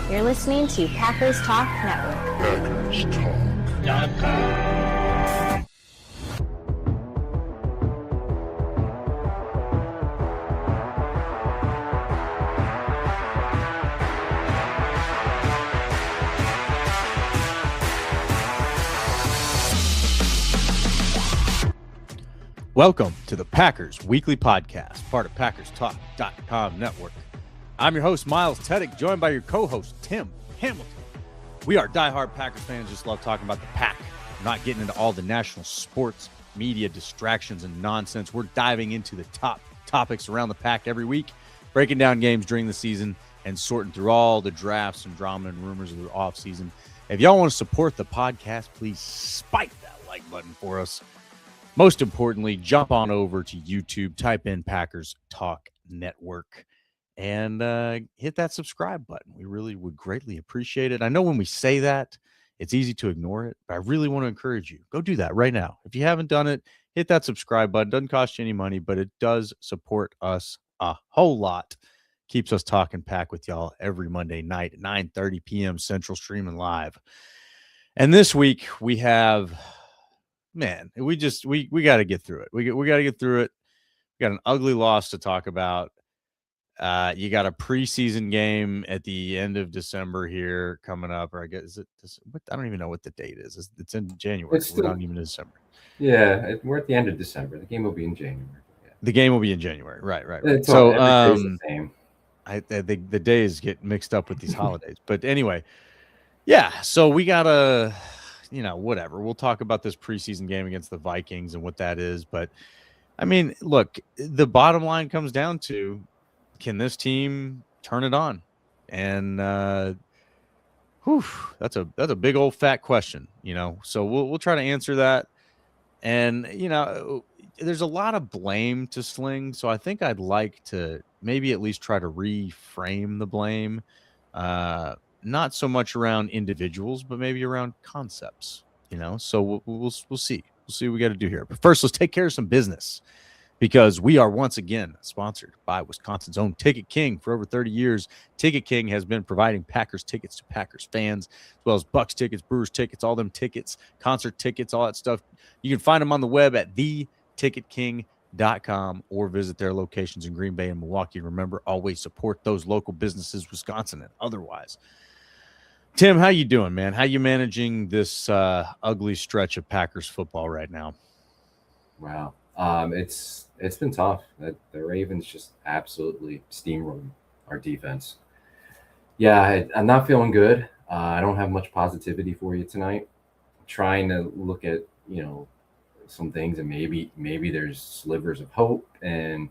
You're listening to Packers Talk Network. PackersTalk.com. Welcome to the Packers Weekly Podcast, part of PackersTalk.com network. I'm your host, Miles Teddick, joined by your co-host, Tim Hamilton. We are diehard Packers fans, just love talking about the Pack. We're not getting into all the national sports, media distractions, and nonsense. We're diving into the top topics around the Pack every week, breaking down games during the season, and sorting through all the drafts and drama and rumors of the offseason. If y'all want to support the podcast, please spike that like button for us. Most importantly, jump on over to YouTube, type in Packers Talk Network, and hit that subscribe button. We really would greatly appreciate it. I know when we say that, it's easy to ignore it, but I really want to encourage you. Go do that right now. If you haven't done it, hit that subscribe button. Doesn't cost you any money, but it does support us a whole lot. Keeps us talking Pack with y'all every Monday night at 9:30 p.m. Central, streaming live. And this week we have... Man, we got to get through it. We got to get through it. We got an ugly loss to talk about. You got a preseason game at the end of December here coming up, or I guess I don't even know what the date is. It's in January. We're not even in December. Yeah, we're at the end of December. The game will be in January. Yeah. The game will be in January. Right. So every day's the same. I think the days get mixed up with these holidays. But anyway, yeah. So we gotta. Whatever. We'll talk about this preseason game against the Vikings and what that is. But, I mean, look, the bottom line comes down to, can this team turn it on? And that's a big old fat question, So we'll try to answer that. And, there's a lot of blame to sling. So I think I'd like to maybe at least try to reframe the blame. Not so much around individuals, but maybe around concepts, So we'll see. We'll see what we got to do here. But first, let's take care of some business, because we are once again sponsored by Wisconsin's own Ticket King. For over 30 years, Ticket King has been providing Packers tickets to Packers fans, as well as Bucks tickets, Brewers tickets, all them tickets, concert tickets, all that stuff. You can find them on the web at theticketking.com or visit their locations in Green Bay and Milwaukee. Remember, always support those local businesses, Wisconsin and otherwise. Tim, how you doing, man? How you managing this ugly stretch of Packers football right now? Wow. It's been tough. The Ravens just absolutely steamrolled our defense. Yeah, I'm not feeling good. I don't have much positivity for you tonight. I'm trying to look at, some things, and maybe there's slivers of hope, and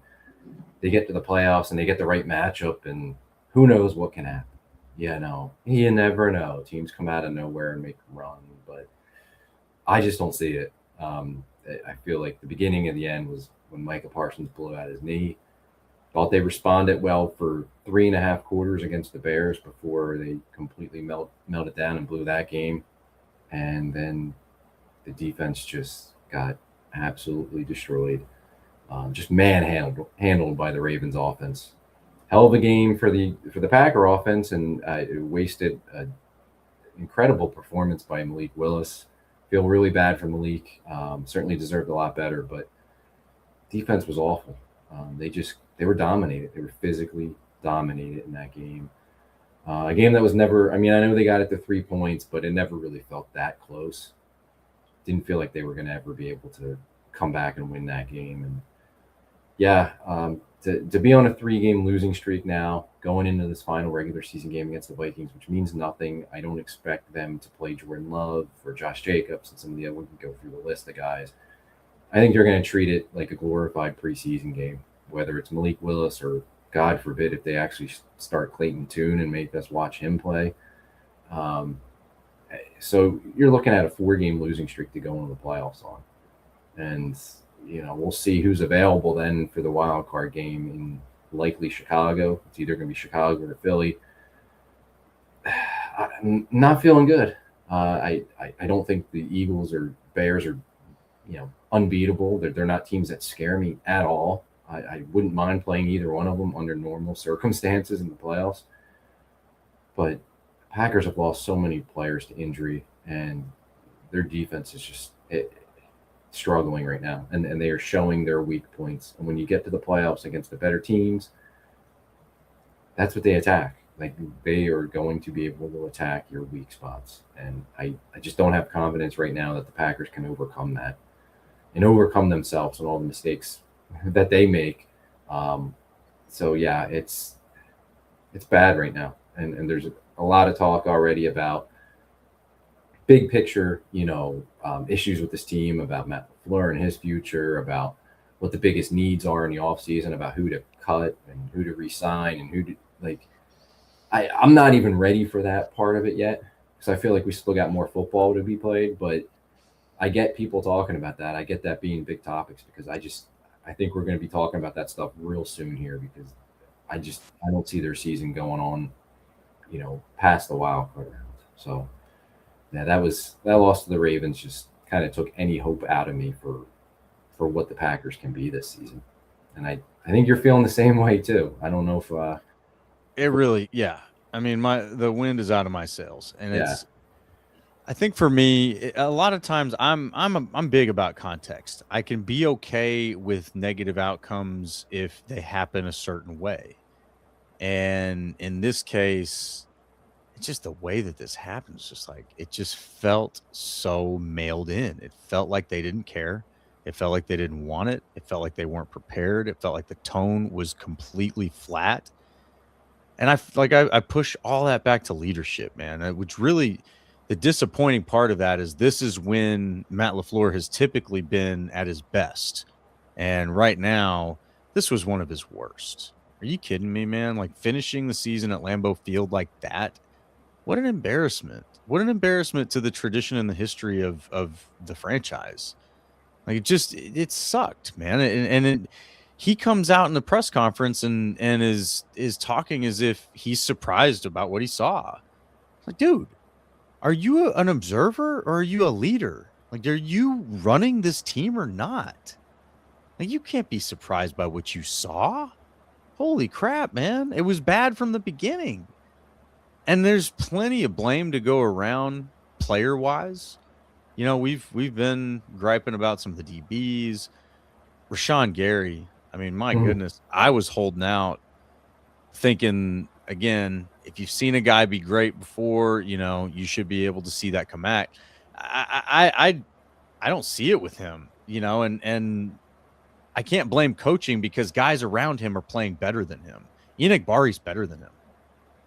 they get to the playoffs and they get the right matchup, and who knows what can happen. Yeah, no, you never know. Teams come out of nowhere and make a run, but I just don't see it. I feel like the beginning of the end was when Micah Parsons blew out his knee. Thought they responded well for 3.5 quarters against the Bears before they completely melted down and blew that game. And then the defense just got absolutely destroyed. Just manhandled by the Ravens offense. Hell of a game for the Packer offense, and it wasted an incredible performance by Malik Willis. Feel really bad for Malik. Certainly deserved a lot better, but defense was awful. They were dominated. They were physically dominated in that game. A game that was never. I know they got it to 3 points, but it never really felt that close. Didn't feel like they were going to ever be able to come back and win that game. And yeah. To be on a 3-game losing streak now, going into this final regular season game against the Vikings, which means nothing. I don't expect them to play Jordan Love or Josh Jacobs and some of the other. We can go through the list of guys. I think they're going to treat it like a glorified preseason game, whether it's Malik Willis or, God forbid, if they actually start Clayton Tune and make us watch him play. So you're looking at a 4-game losing streak to go into the playoffs on. And we'll see who's available then for the wild card game in likely Chicago. It's either going to be Chicago or Philly. I'm not feeling good. I don't think the Eagles or Bears are, unbeatable. They're not teams that scare me at all. I wouldn't mind playing either one of them under normal circumstances in the playoffs. But Packers have lost so many players to injury, and their defense is just struggling right now, and they are showing their weak points. And when you get to the playoffs against the better teams, that's what they attack. Like, they are going to be able to attack your weak spots. And I just don't have confidence right now that the Packers can overcome that and overcome themselves and all the mistakes that they make. So yeah, it's bad right now. And there's a lot of talk already about big picture, issues with this team, about Matt LaFleur and his future, about what the biggest needs are in the offseason, about who to cut and who to re-sign and who to, like, I'm not even ready for that part of it yet, because I feel like we still got more football to be played. But I get people talking about that. I get that being big topics, because I think we're going to be talking about that stuff real soon here, because I don't see their season going on, past the wild card round. So yeah, that loss to the Ravens just kind of took any hope out of me for what the Packers can be this season. And I think you're feeling the same way too. I don't know if it really, yeah. I mean, the wind is out of my sails, and yeah. I think for me, a lot of times I'm big about context. I can be okay with negative outcomes if they happen a certain way. And in this case, it's just the way that this happens. Just like, it just felt so mailed in. It felt like they didn't care. It felt like they didn't want it. It felt like they weren't prepared. It felt like the tone was completely flat. And I push all that back to leadership, man, which really, the disappointing part of that is this is when Matt LaFleur has typically been at his best. And right now, this was one of his worst. Are you kidding me, man? Like, finishing the season at Lambeau Field like that. What an embarrassment. What an embarrassment to the tradition and the history of the franchise. Like, it sucked, man. And he comes out in the press conference and is talking as if he's surprised about what he saw. Like, dude, are you an observer or are you a leader? Like, are you running this team or not? Like, you can't be surprised by what you saw. Holy crap, man. It was bad from the beginning. And there's plenty of blame to go around player-wise. We've been griping about some of the DBs. Rashawn Gary, I mean, my goodness, I was holding out thinking, again, if you've seen a guy be great before, you should be able to see that come back. I don't see it with him, and I can't blame coaching, because guys around him are playing better than him. Enoch Bari's better than him.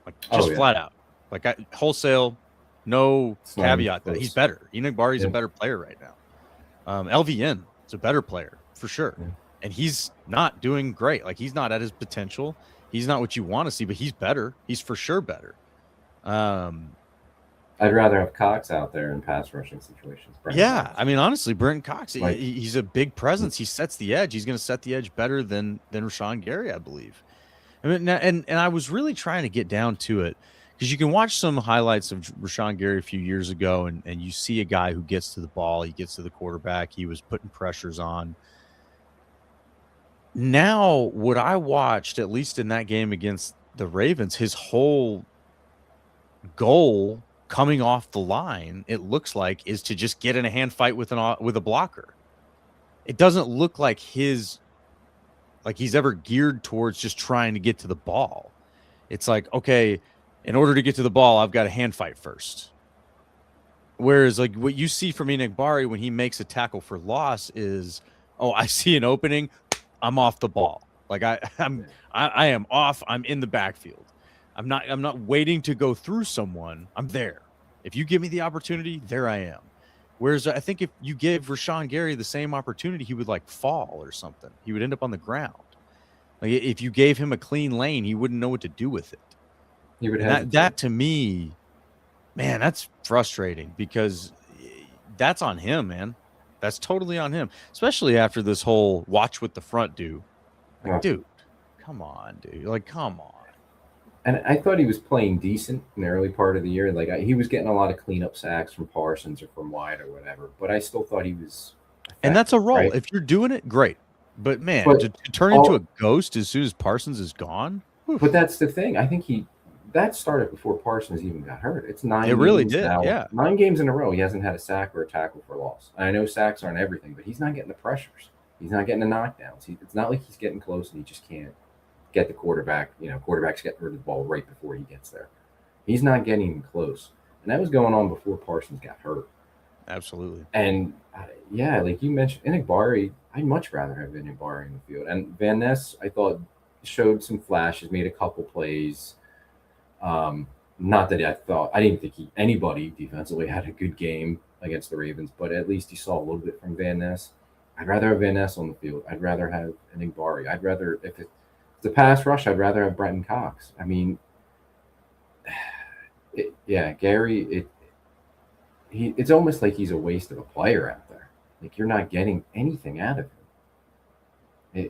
Like, just flat out. Like, wholesale, no caveat that he's better. Enoch Bari's a better player right now. LVN is a better player for sure. Yeah. And he's not doing great. Like, he's not at his potential. He's not what you want to see, but he's better. He's for sure better. I'd rather have Cox out there in pass rushing situations. Cox. I mean, honestly, Brenton Cox, he's a big presence. He sets the edge. He's going to set the edge better than Rashawn Gary, I believe. I mean, and I was really trying to get down to it, because you can watch some highlights of Rashawn Gary a few years ago, and you see a guy who gets to the ball, he gets to the quarterback, he was putting pressures on. Now, what I watched, at least in that game against the Ravens, his whole goal coming off the line, it looks like, is to just get in a hand fight with a blocker. It doesn't look like he's ever geared towards just trying to get to the ball. It's like, okay, in order to get to the ball, I've got a hand fight first. Whereas, like, what you see from Enoch Bari when he makes a tackle for loss is, oh, I see an opening, I'm off the ball. Like, I am off. I'm in the backfield. I'm not waiting to go through someone. I'm there. If you give me the opportunity, there I am. Whereas I think if you gave Rashawn Gary the same opportunity, he would, like, fall or something. He would end up on the ground. Like, if you gave him a clean lane, he wouldn't know what to do with it. He would have that to me, man, that's frustrating, because that's on him, man. That's totally on him, especially after this whole watch what the front do. Like, dude, come on, dude. Like, come on. And I thought he was playing decent in the early part of the year. Like, he was getting a lot of cleanup sacks from Parsons or from White or whatever. But I still thought he was effective, and that's a role. Right? If you're doing it, great. But, man, to turn into a ghost as soon as Parsons is gone. But that's the thing. I think that started before Parsons even got hurt. It's 9 It really games did, now. yeah. 9 games in a row, he hasn't had a sack or a tackle for loss. And I know sacks aren't everything, but he's not getting the pressures. He's not getting the knockdowns. It's not like he's getting close and he just can't get the quarterback. Quarterback's getting rid of the ball right before he gets there. He's not getting even close. And that was going on before Parsons got hurt. Absolutely. And like you mentioned, Enigbari, I'd much rather have Enigbari in the field. And Van Ness, I thought, showed some flashes, made a couple plays. Not that I didn't think anybody defensively had a good game against the Ravens, but at least you saw a little bit from Van Ness. I'd rather have Van Ness on the field. I'd rather have Enigbari. I'd rather, if it's a pass rush, I'd rather have Brenton Cox. I mean, Gary, it's almost like he's a waste of a player out there. Like you're not getting anything out of him.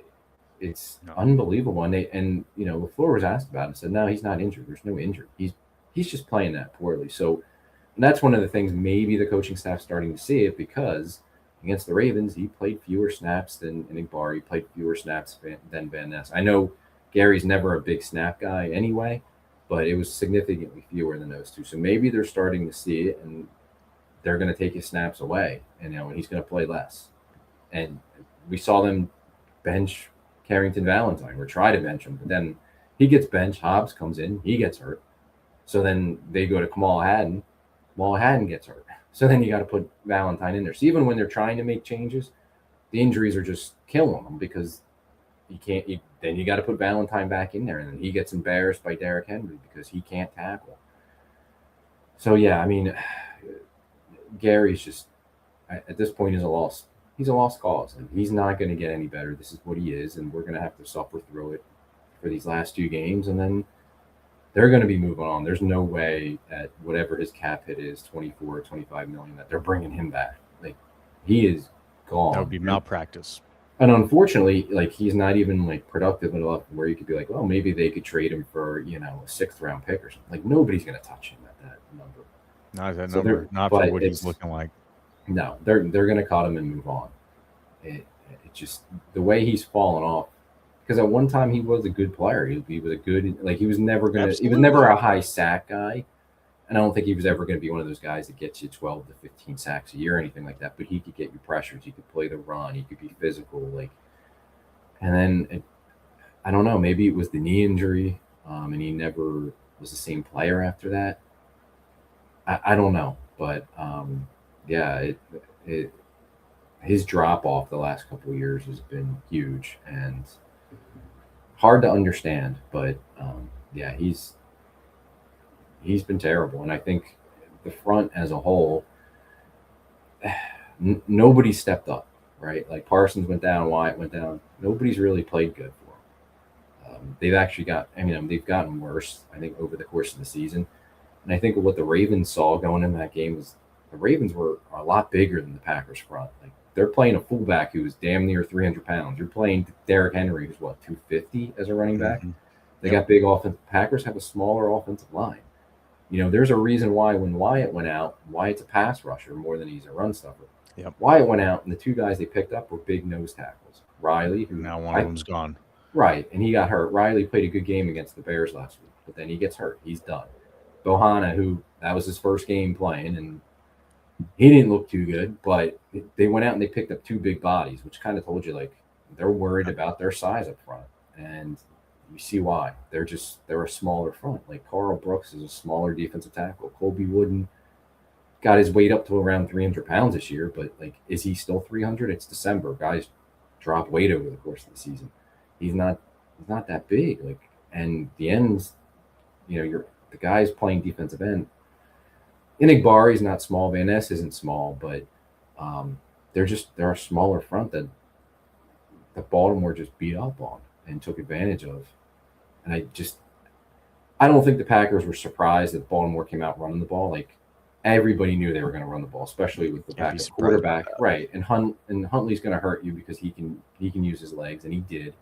It's unbelievable. And LaFleur was asked about it and said, no, he's not injured. There's no injury. He's just playing that poorly. So and that's one of the things maybe the coaching staff's starting to see it because against the Ravens, he played fewer snaps than Enigbari. He played fewer snaps than Van Ness. I know Gary's never a big snap guy anyway, but it was significantly fewer than those two. So maybe they're starting to see it and they're going to take his snaps away, and he's going to play less. And we saw them bench Carrington Valentine or try to bench him, but then he gets benched. Hobbs comes in, he gets hurt. So then they go to Kamal Hadden. Kamal Hadden gets hurt. So then you got to put Valentine in there. So even when they're trying to make changes, the injuries are just killing them because you can't. Then you got to put Valentine back in there, and then he gets embarrassed by Derrick Henry because he can't tackle. So yeah, I mean, Gary's just at this point is a lost. He's a lost cause, and he's not going to get any better. This is what he is, and we're going to have to suffer through it for these last 2 games, and then they're going to be moving on. There's no way at whatever his cap hit is, 24 or 25 million, that they're bringing him back. Like he is gone. That would be malpractice. And unfortunately, like he's not even like productive enough where you could be like, well, maybe they could trade him for a 6th round pick or something. Like nobody's going to touch him at that number. Not that number. Not for what he's looking like. No, they're going to cut him and move on. It just the way he's fallen off. Because at one time he was a good player. He was a good he was never going to. He was never a high sack guy, and I don't think he was ever going to be one of those guys that gets you 12 to 15 sacks a year or anything like that. But he could get you pressures. He could play the run. He could be physical. And then I don't know. Maybe it was the knee injury, and he never was the same player after that. I don't know, but his drop off the last couple of years has been huge and hard to understand. But he's been terrible, and I think the front as a whole, nobody stepped up. Right, like Parsons went down, Wyatt went down. Nobody's really played good for him. They've actually they've gotten worse. I think over the course of the season. And I think what the Ravens saw going in that game was the Ravens were a lot bigger than the Packers front. Like they're playing a fullback who was damn near 300 pounds. You're playing Derrick Henry, who's 250 as a running back. Mm-hmm. They got big offense. Packers have a smaller offensive line. There's a reason why when Wyatt went out, Wyatt's a pass rusher more than he's a run stuffer. Yep. Wyatt went out, and the 2 guys they picked up were big nose tackles. Riley, who now one of them's gone. Right, and he got hurt. Riley played a good game against the Bears last week, but then he gets hurt. He's done. Bohanna, who that was his first game playing, and he didn't look too good, but they went out and they picked up 2 big bodies, which kind of told you they're worried about their size up front, and you see why. They're a smaller front. Like Carl Brooks is a smaller defensive tackle. Colby Wooden got his weight up to around 300 pounds this year, but is he still 300? It's December. Guys drop weight over the course of the season. He's not that big. And the ends, the guys playing defensive end. Enigbari's not small. Van Ness isn't small, but they're a smaller front that Baltimore just beat up on and took advantage of. And I don't think the Packers were surprised that Baltimore came out running the ball. Everybody knew they were going to run the ball, especially with the backup quarterback, right? And Huntley's going to hurt you because he can use his legs, and he did.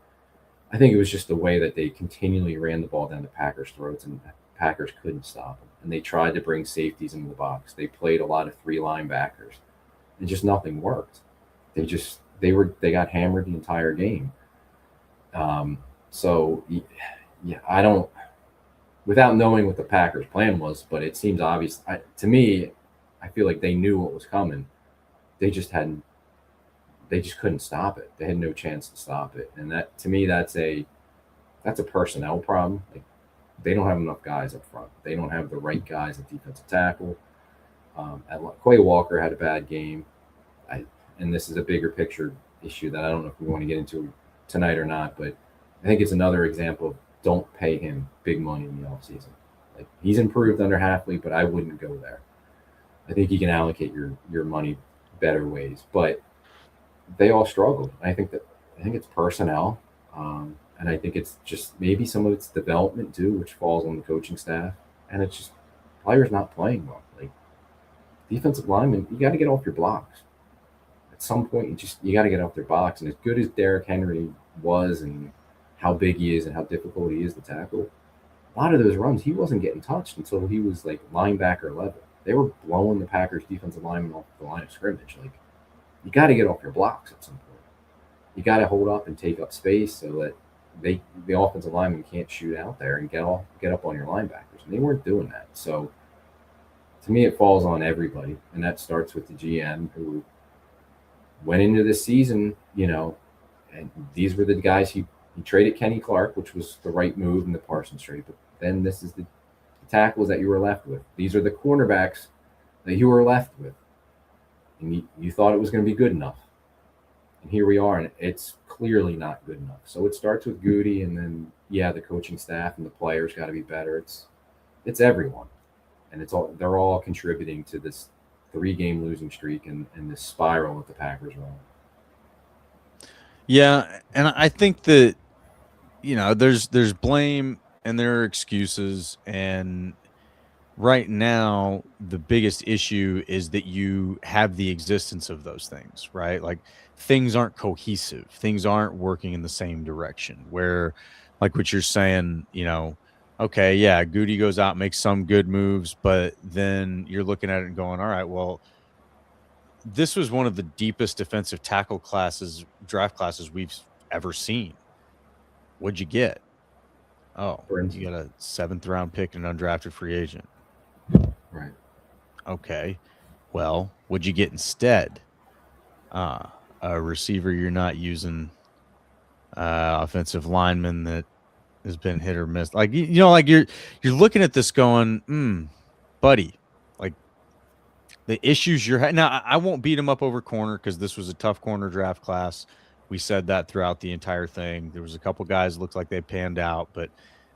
I think it was just the way that they continually ran the ball down the Packers' throats, and the Packers couldn't stop them. And they tried to bring safeties into the box. They played a lot of 3 linebackers, and just nothing worked. They got hammered the entire game. So yeah, without knowing what the Packers' plan was, but it seems obvious. To me, I feel like they knew what was coming. They just hadn't. They just couldn't stop it. They had no chance to stop it, and that to me, that's a personnel problem. Like they don't have enough guys up front. They don't have the right guys at defensive tackle. Quay Walker had a bad game. And this is a bigger picture issue that I don't know if we want to get into tonight or not, but I think it's another example of don't pay him big money in the offseason. Like he's improved under Halfley, but I wouldn't go there. I think you can allocate your money better ways, but they all struggled. I think it's personnel, and I think it's just maybe some of it's development too, which falls on the coaching staff, and it's just players not playing well. Like defensive linemen, you got to get off your blocks. At some point, you got to get off their box. And as good as Derrick Henry was, and how big he is, and how difficult he is to tackle, a lot of those runs he wasn't getting touched until he was like linebacker level. They were blowing the Packers defensive linemen off the line of scrimmage. Like you got to get off your blocks at some point. You got to hold up and take up space so that the offensive linemen can't shoot out there and get up on your linebackers. And they weren't doing that. So to me, it falls on everybody, and that starts with the GM who went into this season, and these were the guys he traded Kenny Clark, which was the right move in the Parsons trade. But then this is the tackles that you were left with. These are the cornerbacks that you were left with. And you thought it was going to be good enough. And here we are, and it's clearly not good enough. So it starts with Goody, and then, the coaching staff and the players got to be better. It's everyone. And they're all contributing to this 3-game losing streak and this spiral that the Packers are on. Yeah, and I think that there's blame and there are excuses, and right now the biggest issue is that you have the existence of those things, right? Like things aren't cohesive, things aren't working in the same direction. Where, like what you're saying, okay, yeah, Goody goes out, makes some good moves, but then you're looking at it and going, all right, well, this was one of the deepest defensive tackle draft classes we've ever seen. What'd you get? Oh, you got a 7th round pick and an undrafted free agent. Right. Okay. Well, what'd you get instead? A receiver you're not using, offensive lineman that has been hit or miss. Like like you're looking at this going, buddy, like the issues you're having. Now, I won't beat him up over corner because this was a tough corner draft class. We said that throughout the entire thing. There was a couple guys looked like they panned out, but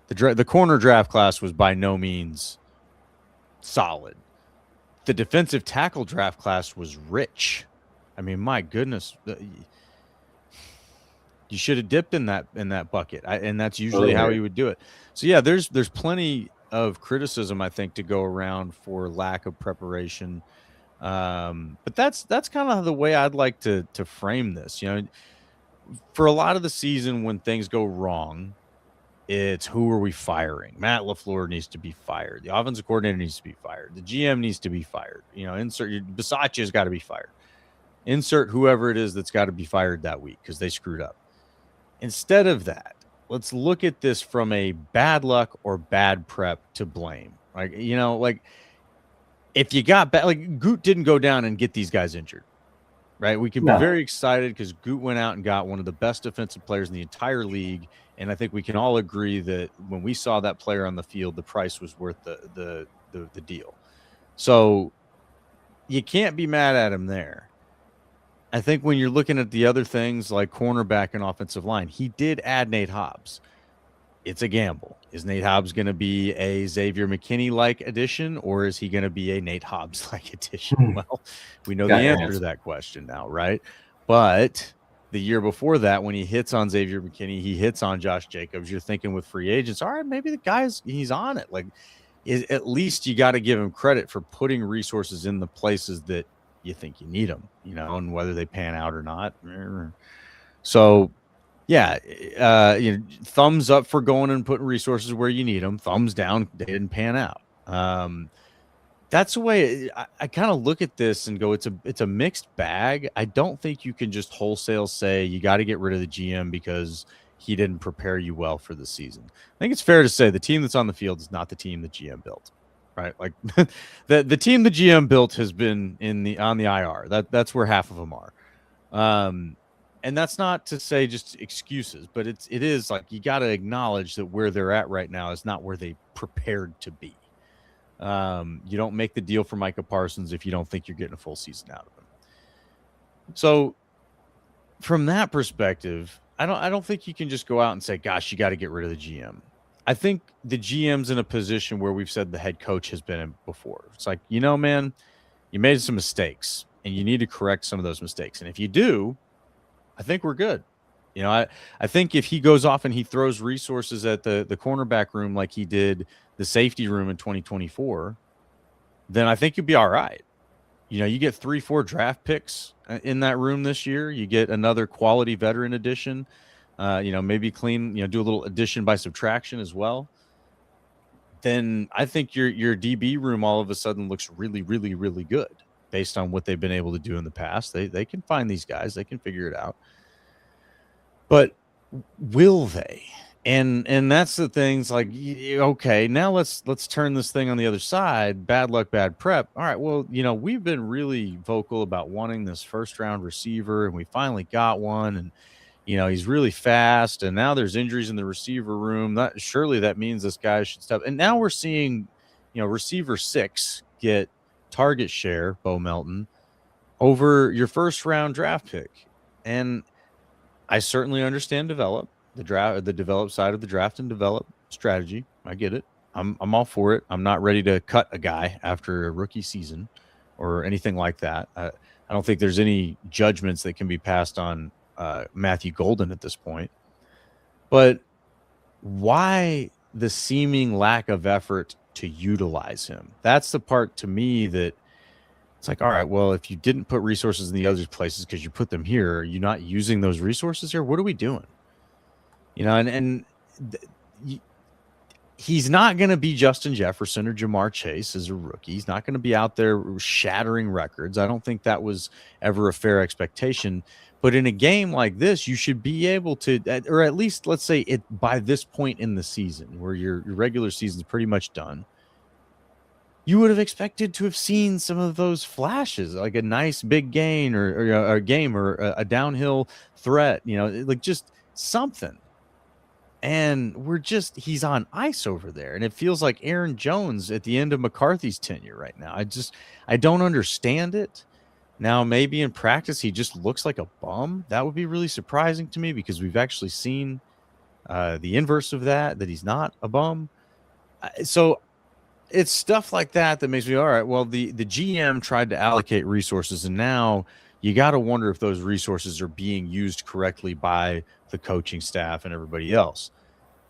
the corner draft class was by no means solid. The defensive tackle draft class was rich. I mean, my goodness, you should have dipped in that bucket, and that's usually how he would do it. So yeah, there's plenty of criticism, I think, to go around for lack of preparation. But that's kind of the way I'd like to frame this. For a lot of the season, when things go wrong, it's who are we firing? Matt LaFleur needs to be fired. The offensive coordinator needs to be fired. The GM needs to be fired. Bisaccia's got to be fired. Insert whoever it is that's got to be fired that week because they screwed up. Instead of that, let's look at this from a bad luck or bad prep to blame. Like, if you got bad, like Goot didn't go down and get these guys injured, right? We can be very excited because Goot went out and got one of the best defensive players in the entire league. And I think we can all agree that when we saw that player on the field, the price was worth the deal. So you can't be mad at him there. I think when you're looking at the other things like cornerback and offensive line, he did add Nate Hobbs. It's a gamble. Is Nate Hobbs going to be a Xavier McKinney-like addition, or is he going to be a Nate Hobbs-like addition? Well, we know the answer to that question now, right? But the year before that, when he hits on Xavier McKinney, he hits on Josh Jacobs. You're thinking with free agents, all right, maybe he's on it. Like, at least you got to give him credit for putting resources in the places that you think you need them, and whether they pan out or not. So, yeah, thumbs up for going and putting resources where you need them. Thumbs down, they didn't pan out. That's the way I kind of look at this and go, it's a mixed bag. I don't think you can just wholesale say you got to get rid of the GM because he didn't prepare you well for the season. I think it's fair to say the team that's on the field is not the team the GM built, right? Like the team the GM built has been on the IR. That's where half of them are. And that's not to say just excuses, but it is like you got to acknowledge that where they're at right now is not where they prepared to be. You don't make the deal for Micah Parsons if you don't think you're getting a full season out of him. So from that perspective, I don't think you can just go out and say, gosh, you got to get rid of the GM. I think the GM's in a position where we've said the head coach has been in before. It's like, man, you made some mistakes and you need to correct some of those mistakes. And if you do, I think we're good. I think if he goes off and he throws resources at the cornerback room like he did the safety room in 2024, then I think you'll be all right. You get 3-4 draft picks in that room this year. You get another quality veteran addition. Maybe clean, do a little addition by subtraction as well. Then I think your DB room all of a sudden looks really, really, really good based on what they've been able to do in the past. They can find these guys. They can figure it out. But will they? And that's the things like, okay, now let's turn this thing on the other side. Bad luck, bad prep. All right, well, we've been really vocal about wanting this first round receiver, and we finally got one. And, he's really fast, and now there's injuries in the receiver room. Surely that means this guy should step. And now we're seeing, receiver 6 get target share, Bo Melton, over your first round draft pick. And I certainly understand the develop side of the draft and develop strategy. I get it. I'm all for it. I'm not ready to cut a guy after a rookie season or anything like that. I don't think there's any judgments that can be passed on Matthew Golden at this point. But why the seeming lack of effort to utilize him? That's the part to me that it's like, all right, well, if you didn't put resources in the other places because you put them here, are you not using those resources here? What are we doing? He's not going to be Justin Jefferson or Jamar Chase as a rookie. He's not going to be out there shattering records. I don't think that was ever a fair expectation. But in a game like this, you should be able to, or at least let's say it by this point in the season where your regular season is pretty much done, you would have expected to have seen some of those flashes, like a nice big gain or a game or a downhill threat, like just something. And he's on ice over there. And it feels like Aaron Jones at the end of McCarthy's tenure right now. I don't understand it. Now, maybe in practice, he just looks like a bum. That would be really surprising to me because we've actually seen the inverse of that he's not a bum. So it's stuff like that makes me, all right, well, the GM tried to allocate resources, and now you got to wonder if those resources are being used correctly by the coaching staff and everybody else.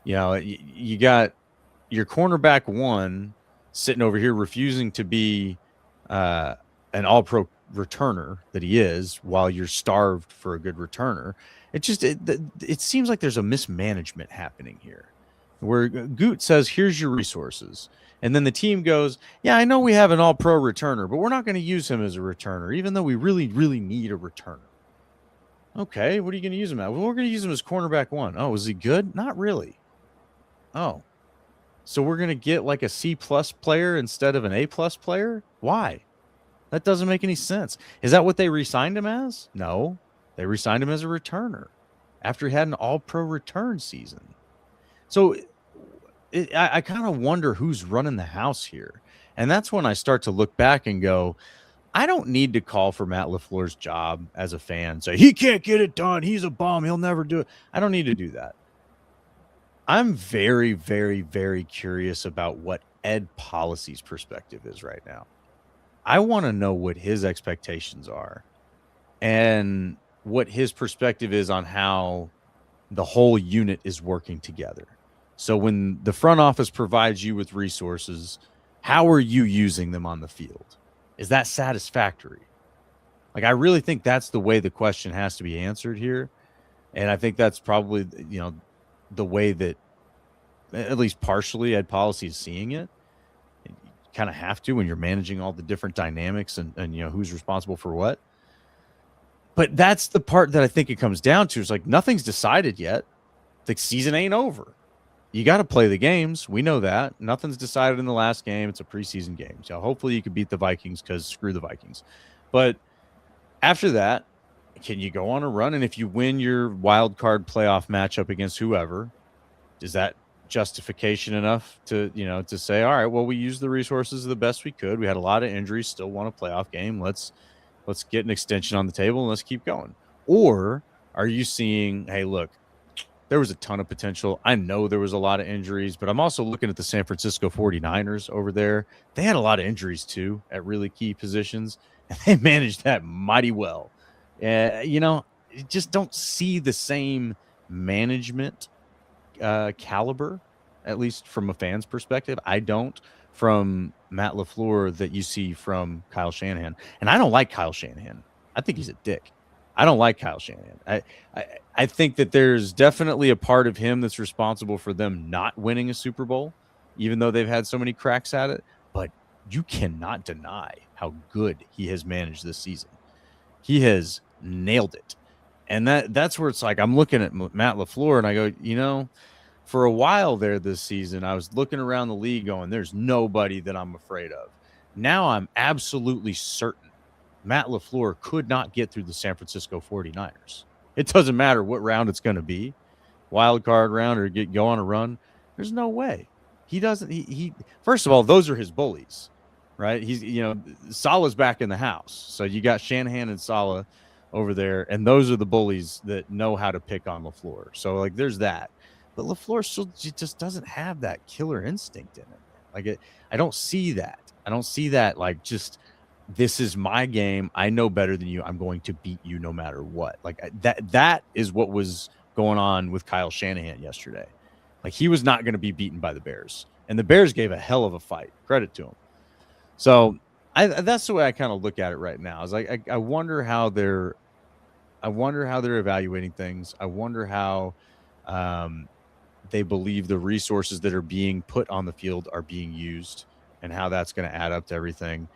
You got your cornerback 1 sitting over here refusing to be an all-pro returner that he is while you're starved for a good returner. It seems like there's a mismanagement happening here where Goot says, here's your resources. And then the team goes, yeah, I know we have an all-pro returner, but we're not going to use him as a returner, even though we really, really need a returner. Okay, what are you going to use him at? Well, we're going to use him as cornerback 1. Oh, is he good? Not really. Oh, so we're going to get like a C+ player instead of an A+ player? Why? That doesn't make any sense. Is that what they re-signed him as? No, they re-signed him as a returner after he had an all-pro return season. So I kind of wonder who's running the house here. And that's when I start to look back and go, I don't need to call for Matt LaFleur's job as a fan. Say, he can't get it done. He's a bum. He'll never do it. I don't need to do that. I'm very, very, very curious about what Ed Policy's perspective is right now. I want to know what his expectations are and what his perspective is on how the whole unit is working together. So when the front office provides you with resources, how are you using them on the field? Is that satisfactory? Like, I really think that's the way the question has to be answered here. And I think that's probably, the way that at least partially Ed Policy is seeing it. You kind of have to when you're managing all the different dynamics and who's responsible for what. But that's the part that I think it comes down to. Is like nothing's decided yet. The season ain't over. You got to play the games. We know that. Nothing's decided in the last game. It's a preseason game. So hopefully you can beat the Vikings because screw the Vikings. But after that, can you go on a run? And if you win your wild card playoff matchup against whoever, is that justification enough to, to say, all right, well, we used the resources the best we could. We had a lot of injuries, still won a playoff game. Let's get an extension on the table and let's keep going. Or are you seeing, hey, look, there was a ton of potential. I know there was a lot of injuries, but I'm also looking at the San Francisco 49ers over there. They had a lot of injuries too at really key positions, and they managed that mighty well. You just don't see the same management caliber, at least from a fan's perspective. I don't, from Matt LaFleur, that you see from Kyle Shanahan. And I don't like Kyle Shanahan. I think he's a dick. I don't like Kyle Shanahan. I think that there's definitely a part of him that's responsible for them not winning a Super Bowl, even though they've had so many cracks at it. But you cannot deny how good he has managed this season. He has nailed it. And that's where it's like I'm looking at Matt LaFleur and I go, for a while there this season, I was looking around the league going, there's nobody that I'm afraid of. Now I'm absolutely certain Matt LaFleur could not get through the San Francisco 49ers. It doesn't matter what round it's going to be, wild card round or go on a run. There's no way. He doesn't. He first of all, those are his bullies, right? He's, Salah's back in the house. So you got Shanahan and Salah over there, and those are the bullies that know how to pick on LaFleur. So, like, there's that. But LaFleur still just doesn't have that killer instinct in him. I don't see that. I don't see that, like, just this is my game. I know better than you. I'm going to beat you no matter what. Like, that is what was going on with Kyle Shanahan yesterday. Like, he was not going to be beaten by the Bears. And the Bears gave a hell of a fight. Credit to him. So that's the way I kind of look at it right now. Is like I wonder how they're evaluating things. I wonder how they believe the resources that are being put on the field are being used and how that's going to add up to everything.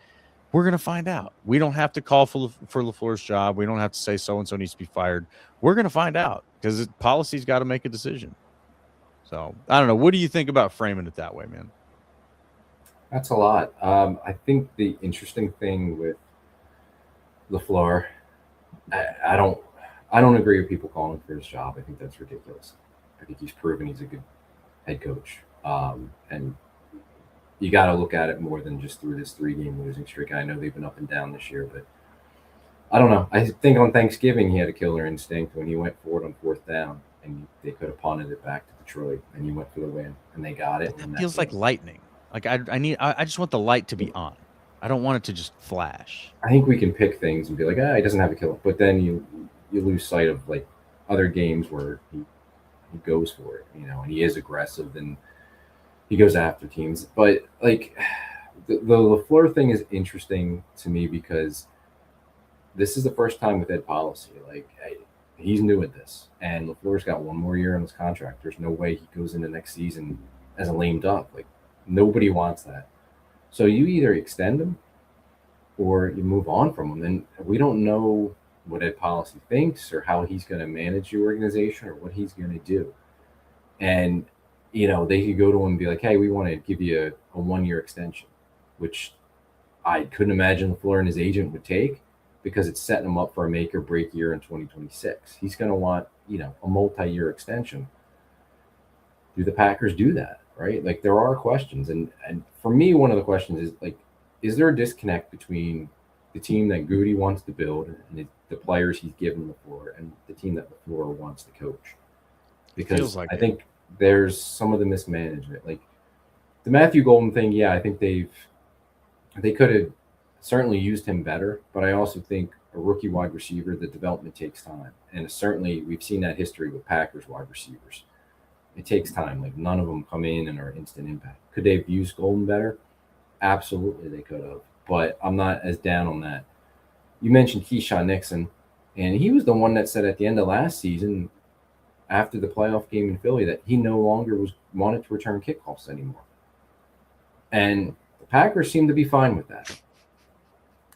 We're going to find out. We don't have to call for LaFleur's job. We don't have to say so-and-so needs to be fired. We're going to find out because policy's got to make a decision. So I don't know. What do you think about framing it that way, man? That's a lot. I think the interesting thing with LaFleur, I don't agree with people calling for his job. I think that's ridiculous. I think he's proven he's a good head coach. And you got to look at it more than just through this 3-game losing streak. I know they've been up and down this year, but I don't know. I think on Thanksgiving he had a killer instinct when he went forward on 4th down, and they could have punted it back to Detroit, and he went for the win, and they got it. It feels like lightning. Like I just want the light to be on. I don't want it to just flash. I think we can pick things and be like, he doesn't have a killer, but then you lose sight of like other games where he goes for it, and he is aggressive and he goes after teams. But like the LaFleur thing is interesting to me because this is the first time with Ed policy. Like, he's new at this, and LaFleur's got one more year on his contract. There's no way he goes into next season as a lame duck. Like, nobody wants that. So you either extend him or you move on from him. And we don't know what Ed policy thinks or how he's going to manage the organization or what he's going to do. And, they could go to him and be like, hey, we want to give you a 1-year extension, which I couldn't imagine LaFleur and his agent would take because it's setting him up for a make or break year in 2026. He's going to want, a multi-year extension. Do the Packers do that? Right? Like, there are questions. And for me, one of the questions is, like, is there a disconnect between the team that Goody wants to build and the players he's given LaFleur and the team that LaFleur wants to coach? Because I think there's some of the mismanagement. Like, the Matthew Golden thing, I think they could have certainly used him better, but I also think a rookie wide receiver, the development takes time. And certainly we've seen that history with Packers wide receivers. It takes time. Like, none of them come in and are instant impact. Could they have used Golden better? Absolutely, they could have. But I'm not as down on that. You mentioned Keyshawn Nixon, and he was the one that said at the end of last season, after the playoff game in Philly, that he no longer wanted to return kickoffs anymore. And the Packers seem to be fine with that.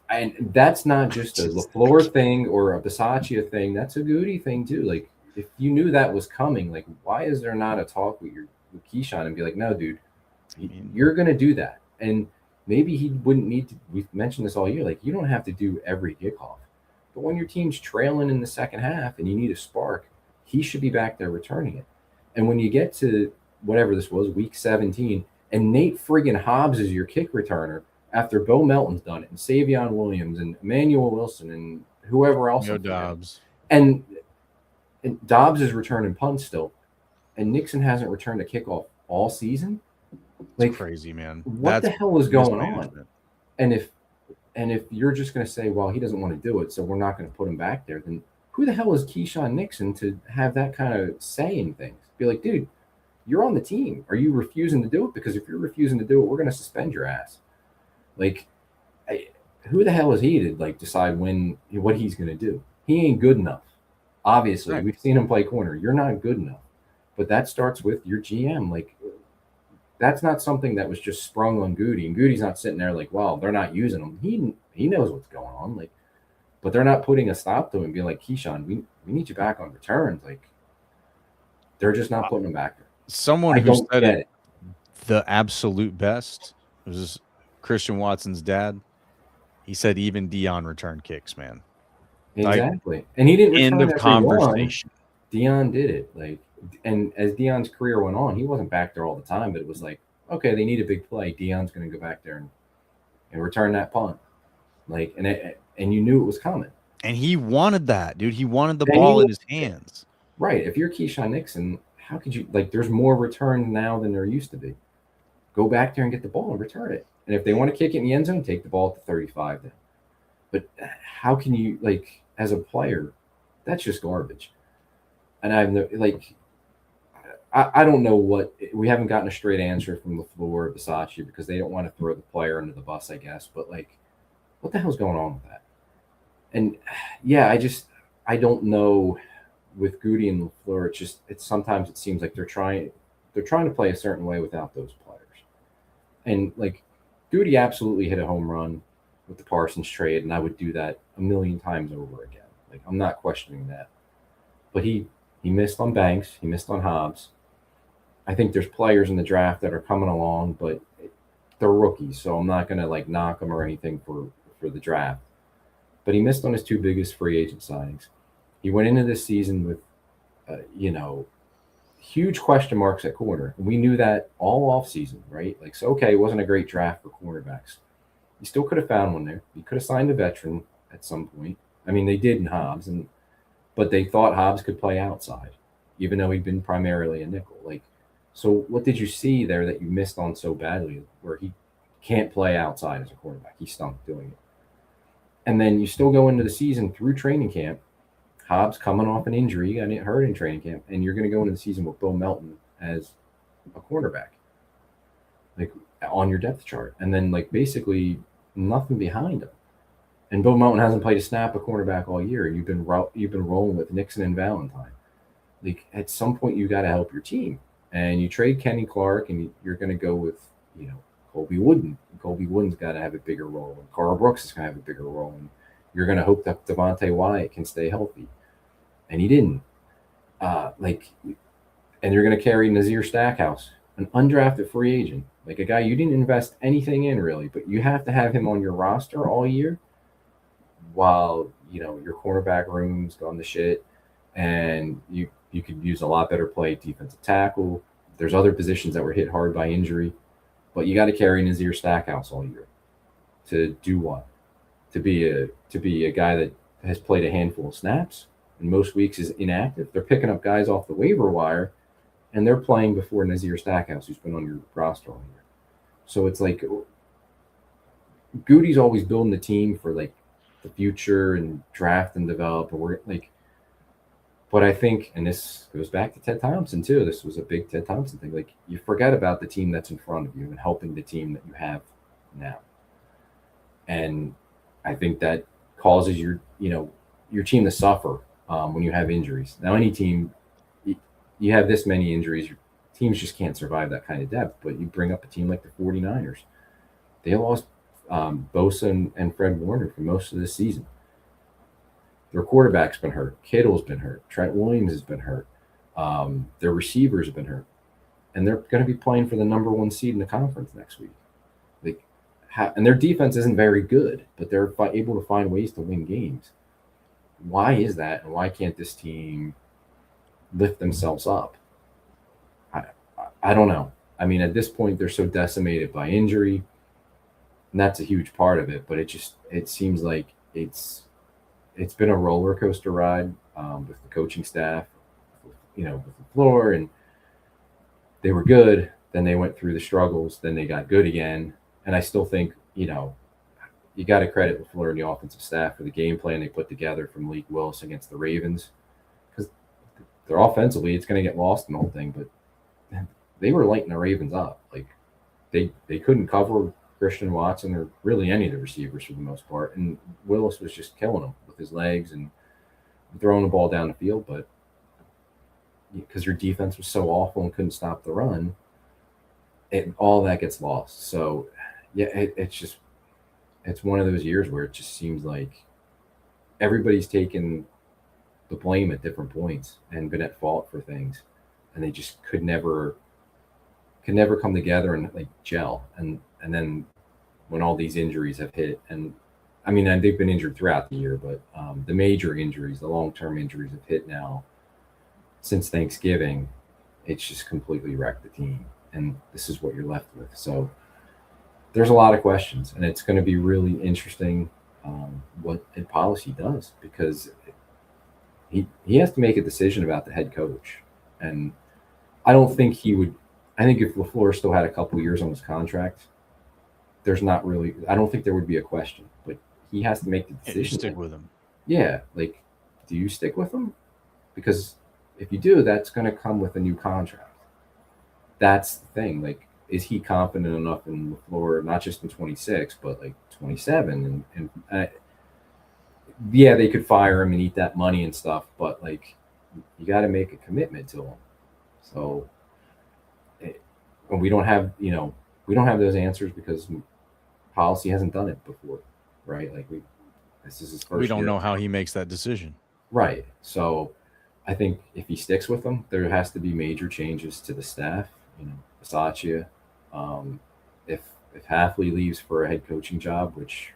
And that's not just a LaFleur thing or a Bisaccia thing. That's a Goody thing too. Like, if you knew that was coming, like, why is there not a talk with Keyshawn and be like, no, dude, you're going to do that. And maybe he wouldn't need to. We've mentioned this all year. Like, you don't have to do every kickoff. But when your team's trailing in the second half and you need a spark, he should be back there returning it. And when you get to whatever this was, week 17, and Nate friggin' Hobbs is your kick returner after Bo Melton's done it, and Savion Williams and Emmanuel Wilson and whoever else. No Dobbs. And Dobbs is returning punts still. And Nixon hasn't returned a kickoff all season. Like, crazy, man. What the hell is going on? And if you're just going to say, well, he doesn't want to do it, so we're not going to put him back there, then who the hell is Keyshawn Nixon to have that kind of say in things? Be like, dude, you're on the team. Are you refusing to do it? Because if you're refusing to do it, we're going to suspend your ass. Like, who the hell is he to like decide what he's going to do? He ain't good enough. Obviously, right. We've seen him play corner. You're not good enough. But that starts with your GM. Like, that's not something that was just sprung on Goody. And Goody's not sitting there like, well, they're not using him. He knows what's going on. Like, but they're not putting a stop to him and being like, Keyshawn, we need you back on returns. Like, they're just not putting him back there. Someone who said it the absolute best was Christian Watson's dad. He said even Dion returned kicks, man. Exactly. Like, and he didn't return end of conversation. Dion did it. Like, and as Dion's career went on, he wasn't back there all the time, but it was like, okay, they need a big play. Dion's going to go back there and return that punt. Like, and you knew it was coming. And he wanted that, dude. He wanted the ball in his hands. Right. If you're Keyshawn Nixon, how could you, like, there's more returns now than there used to be. Go back there and get the ball and return it. And if they want to kick it in the end zone, take the ball at the 35 then. But how can you, like, as a player, that's just garbage. And I've no, like, I don't know what, we haven't gotten a straight answer from LaFleur or Bisaccia because they don't want to throw the player under the bus, I guess. But, like, what the hell's going on with that? And, yeah, I don't know with Goody and LaFleur. Sometimes it seems like they're trying to play a certain way without those players. And, like, Goody absolutely hit a home run with the Parsons trade, and I would do that a million times over again. Like, I'm not questioning that. But he missed on Banks. He missed on Hobbs. I think there's players in the draft that are coming along, but they're rookies, so I'm not going to, like, knock them or anything for the draft. But he missed on his two biggest free agent signings. He went into this season with, huge question marks at corner. And we knew that all offseason, right? Like, so, okay, it wasn't a great draft for cornerbacks. He still could have found one there. He could have signed a veteran at some point. I mean, they did in Hobbs, but they thought Hobbs could play outside, even though he'd been primarily a nickel. Like, so what did you see there that you missed on so badly where he can't play outside as a quarterback? He stunk doing it. And then you still go into the season through training camp. Hobbs coming off an injury, got hurt in training camp, and you're going to go into the season with Bo Melton as a quarterback, like, on your depth chart. And then, like, basically nothing behind him. And Bo Melton hasn't played a snap of cornerback all year. You've been rolling with Nixon and Valentine. Like, at some point, you got to help your team. And you trade Kenny Clark, and you're going to go with, Colby Wooden. Colby Wooden's got to have a bigger role. And Carl Brooks is going to have a bigger role. And you're going to hope that Devontae Wyatt can stay healthy. And he didn't. And you're going to carry Nazir Stackhouse, an undrafted free agent, like a guy you didn't invest anything in really, but you have to have him on your roster all year while, your cornerback room's gone to shit and you could use a lot better play at defensive tackle. There's other positions that were hit hard by injury, but you got to carry Nazir Stackhouse all year to do what? To be a guy that has played a handful of snaps and most weeks is inactive. They're picking up guys off the waiver wire and they're playing before Nazir Stackhouse, who's been on your roster all year. So it's like Goody's always building the team for, like, the future and draft and develop. And we're like, but I think, and this goes back to Ted Thompson too. This was a big Ted Thompson thing. Like, you forget about the team that's in front of you and helping the team that you have now. And I think that causes your team to suffer when you have injuries. Now, any team, you have this many injuries, your teams just can't survive that kind of depth. But you bring up a team like the 49ers. They lost Bosa and Fred Warner for most of this season. Their quarterback's been hurt. Kittle's been hurt. Trent Williams has been hurt. Their receivers have been hurt. And they're going to be playing for the number 1 seed in the conference next week. Like, and their defense isn't very good, but they're able to find ways to win games. Why is that? And why can't this team lift themselves up? I don't know. I mean, at this point, they're so decimated by injury, and that's a huge part of it. But it seems like it's been a roller coaster ride with the coaching staff, with the floor, and they were good. Then they went through the struggles. Then they got good again. And I still think, you got to credit LaFleur and the offensive staff for the game plan they put together from Malik Willis against the Ravens, because they're offensively, it's going to get lost in the whole thing. But they were lighting the Ravens up. Like they couldn't cover Christian Watson or really any of the receivers for the most part. And Willis was just killing them with his legs and throwing the ball down the field. But because your defense was so awful and couldn't stop the run, all that gets lost. So, yeah, it's one of those years where it just seems like everybody's taken the blame at different points and been at fault for things, and they just could never come together and like gel. And then when all these injuries have hit, and I mean, and they've been injured throughout the year, but the major injuries, the long-term injuries have hit now since Thanksgiving. It's just completely wrecked the team, and this is what you're left with. So there's a lot of questions, and it's going to be really interesting what Ed Policy does, because he has to make a decision about the head coach. And I don't think he would. I think if LaFleur still had a couple of years on his contract, there's not really. I don't think there would be a question, but he has to make the decision. You stick with him. Yeah, like, do you stick with him? Because if you do, that's going to come with a new contract. That's the thing. Like, is he confident enough in LaFleur, not just in 26, but like 27? And yeah, they could fire him and eat that money and stuff, but like, you got to make a commitment to him. So, and we don't have those answers because Policy hasn't done it before, right? Like, this is his first. We don't year. know how he makes that decision, right? So, I think if he sticks with them, there has to be major changes to the staff. Bisaccia. If Hafley leaves for a head coaching job, which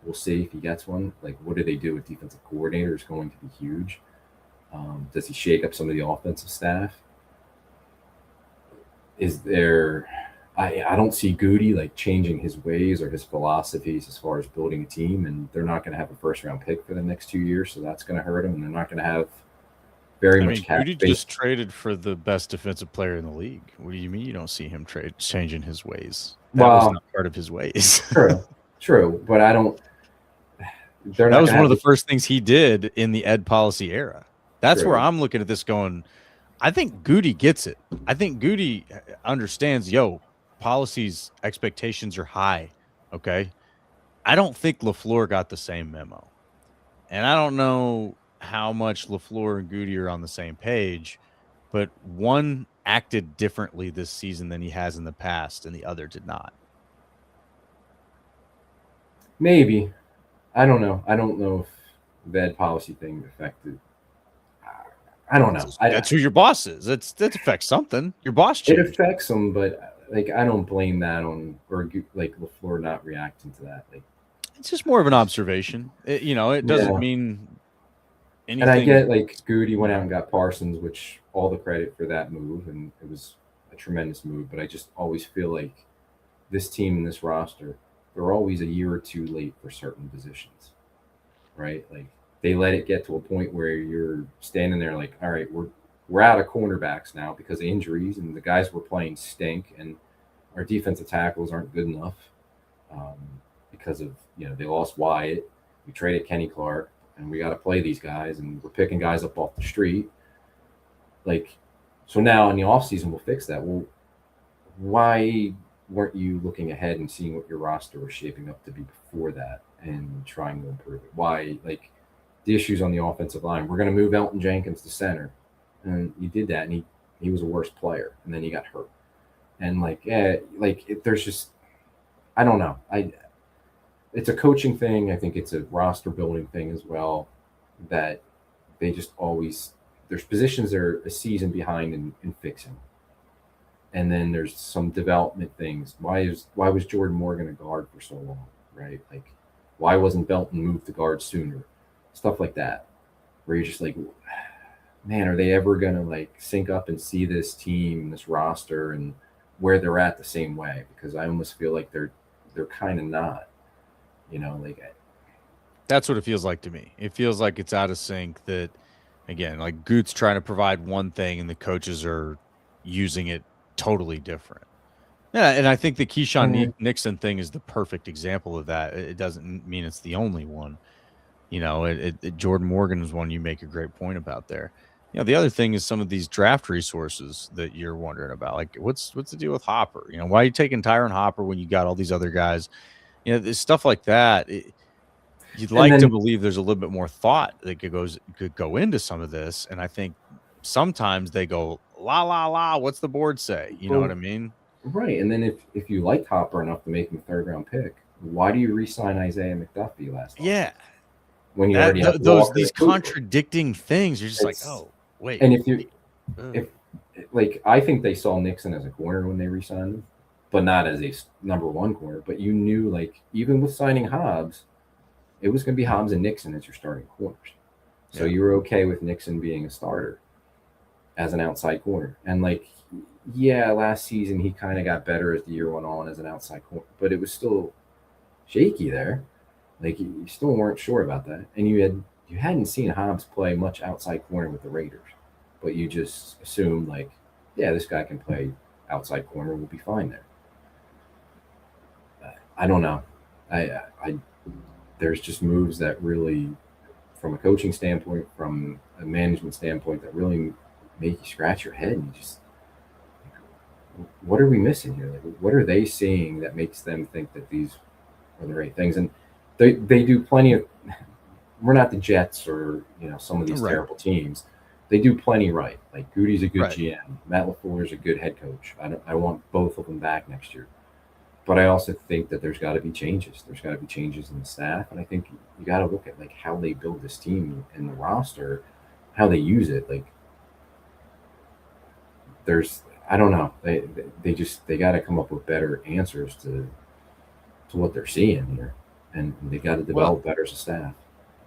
we'll see if he gets one, like, what do they do with defensive coordinator is going to be huge. Does he shake up some of the offensive staff? Is there? I don't see Goody like changing his ways or his philosophies as far as building a team, and they're not going to have a first-round pick for the next 2 years, so that's going to hurt them, and they're not going to have very much cap Goody space. just traded for the best defensive player in the league. What do you mean you don't see him changing his ways? That was not part of his ways. True, but I don't. That was one of the first things he did in the Ed Policy era. That's True. where I'm looking at this going, I think Goody gets it. I think Goody understands, Policy's expectations are high, okay? I don't think LaFleur got the same memo. And I don't know how much LaFleur and Goody are on the same page, but one acted differently this season than he has in the past, and the other did not. Maybe. I don't know. I don't know if the Ed Policy thing affected. I don't know. That's who your boss is. That affects something. Your boss changed. It affects them, but like, I don't blame that on, or like LaFleur not reacting to that. Like, it's just more of an observation. It doesn't mean anything. And I get, like, Goody went out and got Parsons, which all the credit for that move, and it was a tremendous move. But I just always feel like this team and this roster, they're always a year or two late for certain positions, right? Like, they let it get to a point where you're standing there like, all right, we're out of cornerbacks now because of injuries, and the guys we're playing stink, and our defensive tackles aren't good enough because of, they lost Wyatt. We traded Kenny Clark, and we got to play these guys, and we're picking guys up off the street. Like, so now in the offseason, we'll fix that. Well, why weren't you looking ahead and seeing what your roster was shaping up to be before that and trying to improve it? Why, like, the issues on the offensive line, we're going to move Elton Jenkins to center. And you did that, and he was a worse player, and then he got hurt. And there's just, I don't know. It's a coaching thing. I think it's a roster building thing as well. that they just always there's positions they're a season behind in fixing. And then there's some development things. Why was Jordan Morgan a guard for so long, right? Like, why wasn't Belton moved to guard sooner? Stuff like that, where you're just like, man, are they ever gonna like sync up and see this team, this roster, and where they're at the same way? Because I almost feel like they're kind of not, like That's what it feels like to me. It feels like it's out of sync. That again, like Goot's trying to provide one thing, and the coaches are using it totally different. Yeah, and I think the Keyshawn Nixon thing is the perfect example of that. It doesn't mean it's the only one. Jordan Morgan is one you make a great point about there. The other thing is some of these draft resources that you're wondering about. Like, what's the deal with Hopper? Why are you taking Tyron Hopper when you got all these other guys? There's stuff like that. You'd like to believe there's a little bit more thought that could go into some of this, and I think sometimes they go la la la. What's the board say? You know what I mean? Right. And then if you liked Hopper enough to make him a 3rd round pick, why do you re-sign Isaiah McDuffie last time? Yeah. When you already have these contradicting things, you're just like, oh wait. And if I think they saw Nixon as a corner when they re-signed him, but not as a number 1 corner. But you knew, like, even with signing Hobbs, it was going to be Hobbs and Nixon as your starting corners. So you were okay with Nixon being a starter as an outside corner. And last season he kind of got better as the year went on as an outside corner, but it was still shaky there. Like, you still weren't sure about that. And you hadn't seen Hobbs play much outside corner with the Raiders, but you just assumed, like, yeah, this guy can play outside corner, we'll be fine there. I don't know. There's just moves that really, from a coaching standpoint, from a management standpoint, that really make you scratch your head, and you just, what are we missing here? Like, what are they seeing that makes them think that these are the right things? And they do plenty of. We're not the Jets or some of these terrible teams. They do plenty right. Like, Goody's a good GM. Matt LaFleur is a good head coach. I want both of them back next year. But I also think that there's got to be changes. There's got to be changes in the staff, and I think you got to look at, like, how they build this team and the roster, how they use it. Like, I don't know. They got to come up with better answers to what they're seeing here, and they got to develop better as a staff.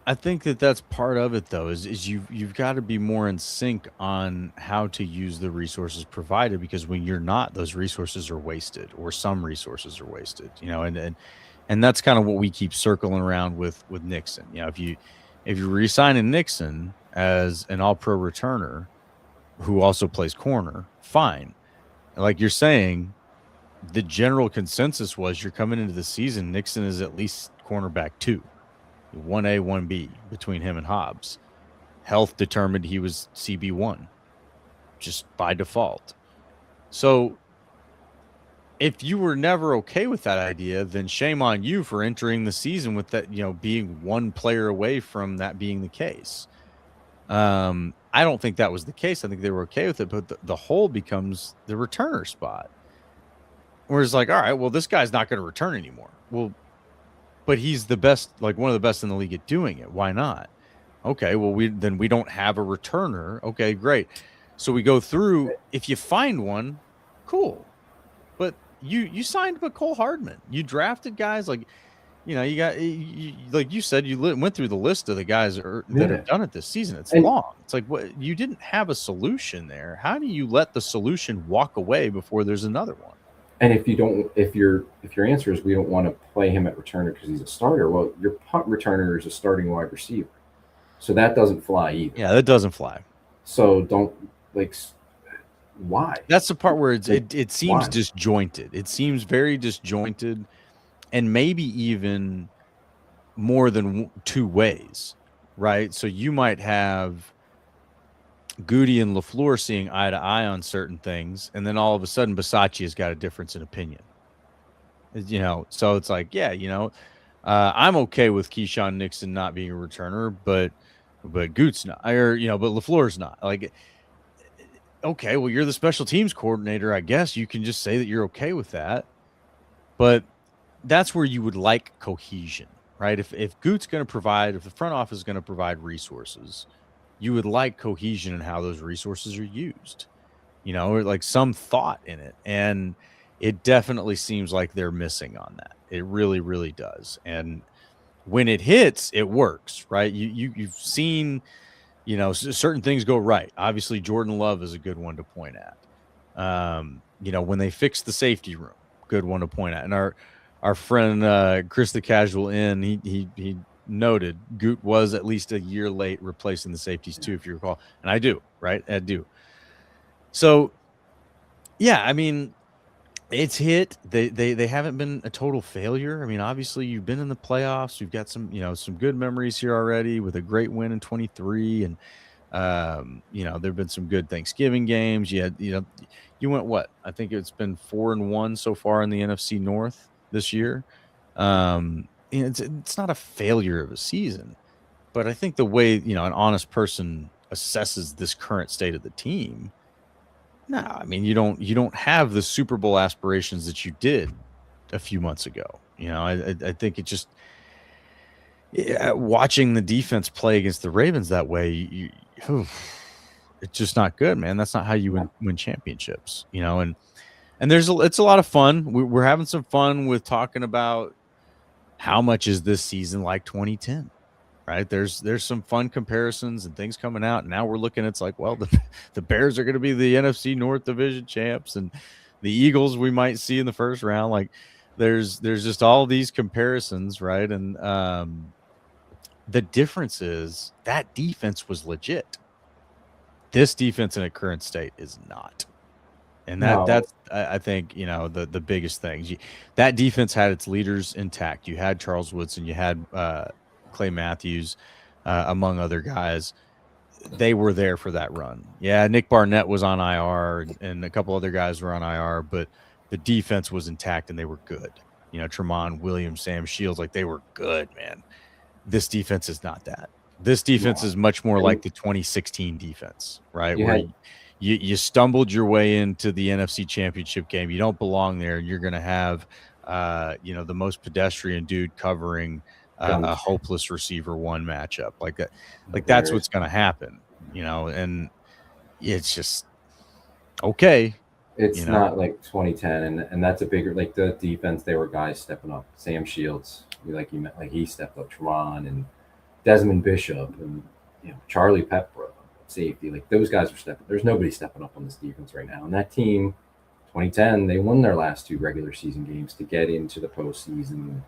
I think that's part of it, though, is you've got to be more in sync on how to use the resources provided, because when you're not, those resources are wasted, or some resources are wasted, and that's kind of what we keep circling around with Nixon. If you re-sign a Nixon as an all-pro returner who also plays corner, fine. Like you're saying, the general consensus was you're coming into the season, Nixon is at least cornerback 2. 1A, 1B between him and Hobbs. Health determined he was CB1 just by default. So if you were never okay with that idea, then shame on you for entering the season with that, being one player away from that being the case. I don't think that was the case. I think they were okay with it, but the hole becomes the returner spot. Where it's like, all right, well, this guy's not going to return anymore. Well, but he's the best, like one of the best in the league at doing it. Why not? Okay, well, we don't have a returner. Okay, great. So we go through. If you find one, cool. But you signed Cole Hardman. You drafted guys like, you got like you said, you went through the list of the guys that have done it this season. It's long. It's like, what, you didn't have a solution there. How do you let the solution walk away before there's another one? And if your answer is we don't want to play him at returner because he's a starter, well, your punt returner is a starting wide receiver, so that doesn't fly either. Yeah, that doesn't fly. So don't, like, why? That's the part where it seems disjointed. It seems very disjointed, and maybe even more than 2 ways, right? So you might have Goody and LaFleur seeing eye to eye on certain things, and then all of a sudden Bisaccia has got a difference in opinion. So it's like, I'm okay with Keyshawn Nixon not being a returner, but Goot's not, or but LaFleur's not. Like, okay, well, you're the special teams coordinator. I guess you can just say that you're okay with that, but that's where you would like cohesion, right? If Goot's going to provide, if the front office is going to provide resources, you would like cohesion in how those resources are used, or like some thought in it. And it definitely seems like they're missing on that. It really, really does. And when it hits, it works, right? You've seen, certain things go right. Obviously, Jordan Love is a good one to point at. When they fixed the safety room, good one to point at. And our friend Chris the Casual Inn, he noted Goot was at least a year late replacing the safeties too, if you recall. And I do, right? I do. So yeah, I mean, it's hit. They haven't been a total failure. I mean, obviously you've been in the playoffs. You've got some good memories here already with a great win in 23. And there've been some good Thanksgiving games. You went what? I think it's been 4-1 so far in the NFC North this year. It's not a failure of a season, but I think the way, an honest person assesses this current state of the team, no, I mean, you don't have the Super Bowl aspirations that you did a few months ago. I think it just watching the defense play against the Ravens that way, it's just not good, man. That's not how you win championships, and it's a lot of fun. We're having some fun with talking about how much is this season like 2010. Right. There's some fun comparisons and things coming out. And now we're looking, it's like, well, the Bears are going to be the NFC North Division champs, and the Eagles we might see in the first round. Like there's just all these comparisons, right? And the difference is that defense was legit. This defense in a current state is not. And that's I think, the biggest things. That defense had its leaders intact. You had Charles Woodson, you had Clay Matthews, among other guys. They were there for that run. Yeah, Nick Barnett was on IR, and a couple other guys were on IR, but the defense was intact and they were good. Tremont Williams, Sam Shields, like they were good, man. This defense is not that. This defense is much more like the 2016 defense, right? You stumbled your way into the NFC Championship game. You don't belong there, and you're going to have, the most pedestrian dude covering a hopeless receiver one matchup like that. Like that's what's going to happen, and it's just okay. It's not like 2010, and that's a bigger, like the defense. There were guys stepping up. Sam Shields, like you meant, like he stepped up. Tron and Desmond Bishop and Charlie Pepper, safety. Like those guys are stepping. There's nobody stepping up on this defense right now. And that team, 2010, they won their last 2 regular season games to get into the postseason.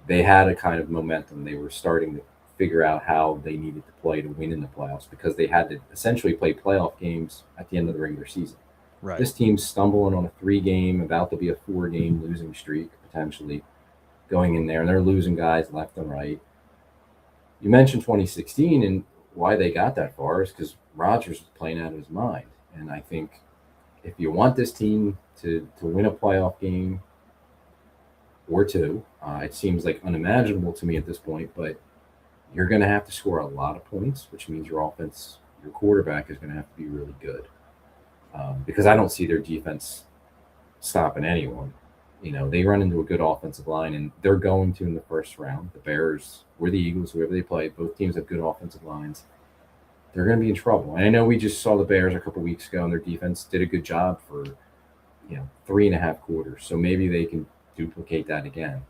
They had a kind of momentum. They were starting to figure out how they needed to play to win in the playoffs because they had to essentially play playoff games at the end of the regular season. Right. This team's stumbling on a 3-game, about to be a 4-game losing streak, potentially going in there, and they're losing guys left and right. You mentioned 2016, and why they got that far is because Rodgers was playing out of his mind. And I think if you want this team to win a playoff game or 2, it seems like unimaginable to me at this point, but you're going to have to score a lot of points, which means your offense, your quarterback is going to have to be really good. Because I don't see their defense stopping anyone. They run into a good offensive line, and they're going to in the first round. The Bears or the Eagles, whoever they play, both teams have good offensive lines. They're going to be in trouble. And I know we just saw the Bears a couple weeks ago, and their defense did a good job for 3.5 quarters. So maybe they can duplicate that again.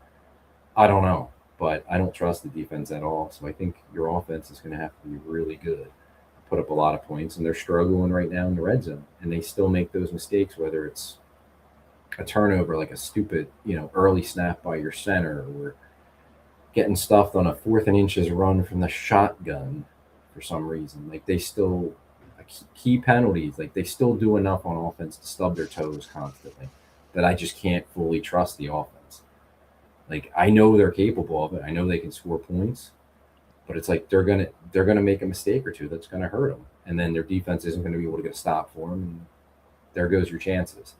I don't know, but I don't trust the defense at all. So I think your offense is going to have to be really good, put up a lot of points, and they're struggling right now in the red zone. And they still make those mistakes, whether it's a turnover, like a stupid, early snap by your center, or getting stuffed on a 4th and inches run from the shotgun for some reason. Like they still, key penalties, like they still do enough on offense to stub their toes constantly that I just can't fully trust the offense. Like I know they're capable of it. I know they can score points, but it's like they're gonna make a mistake or two that's gonna hurt them, and then their defense isn't going to be able to get a stop for them, and there goes your chances.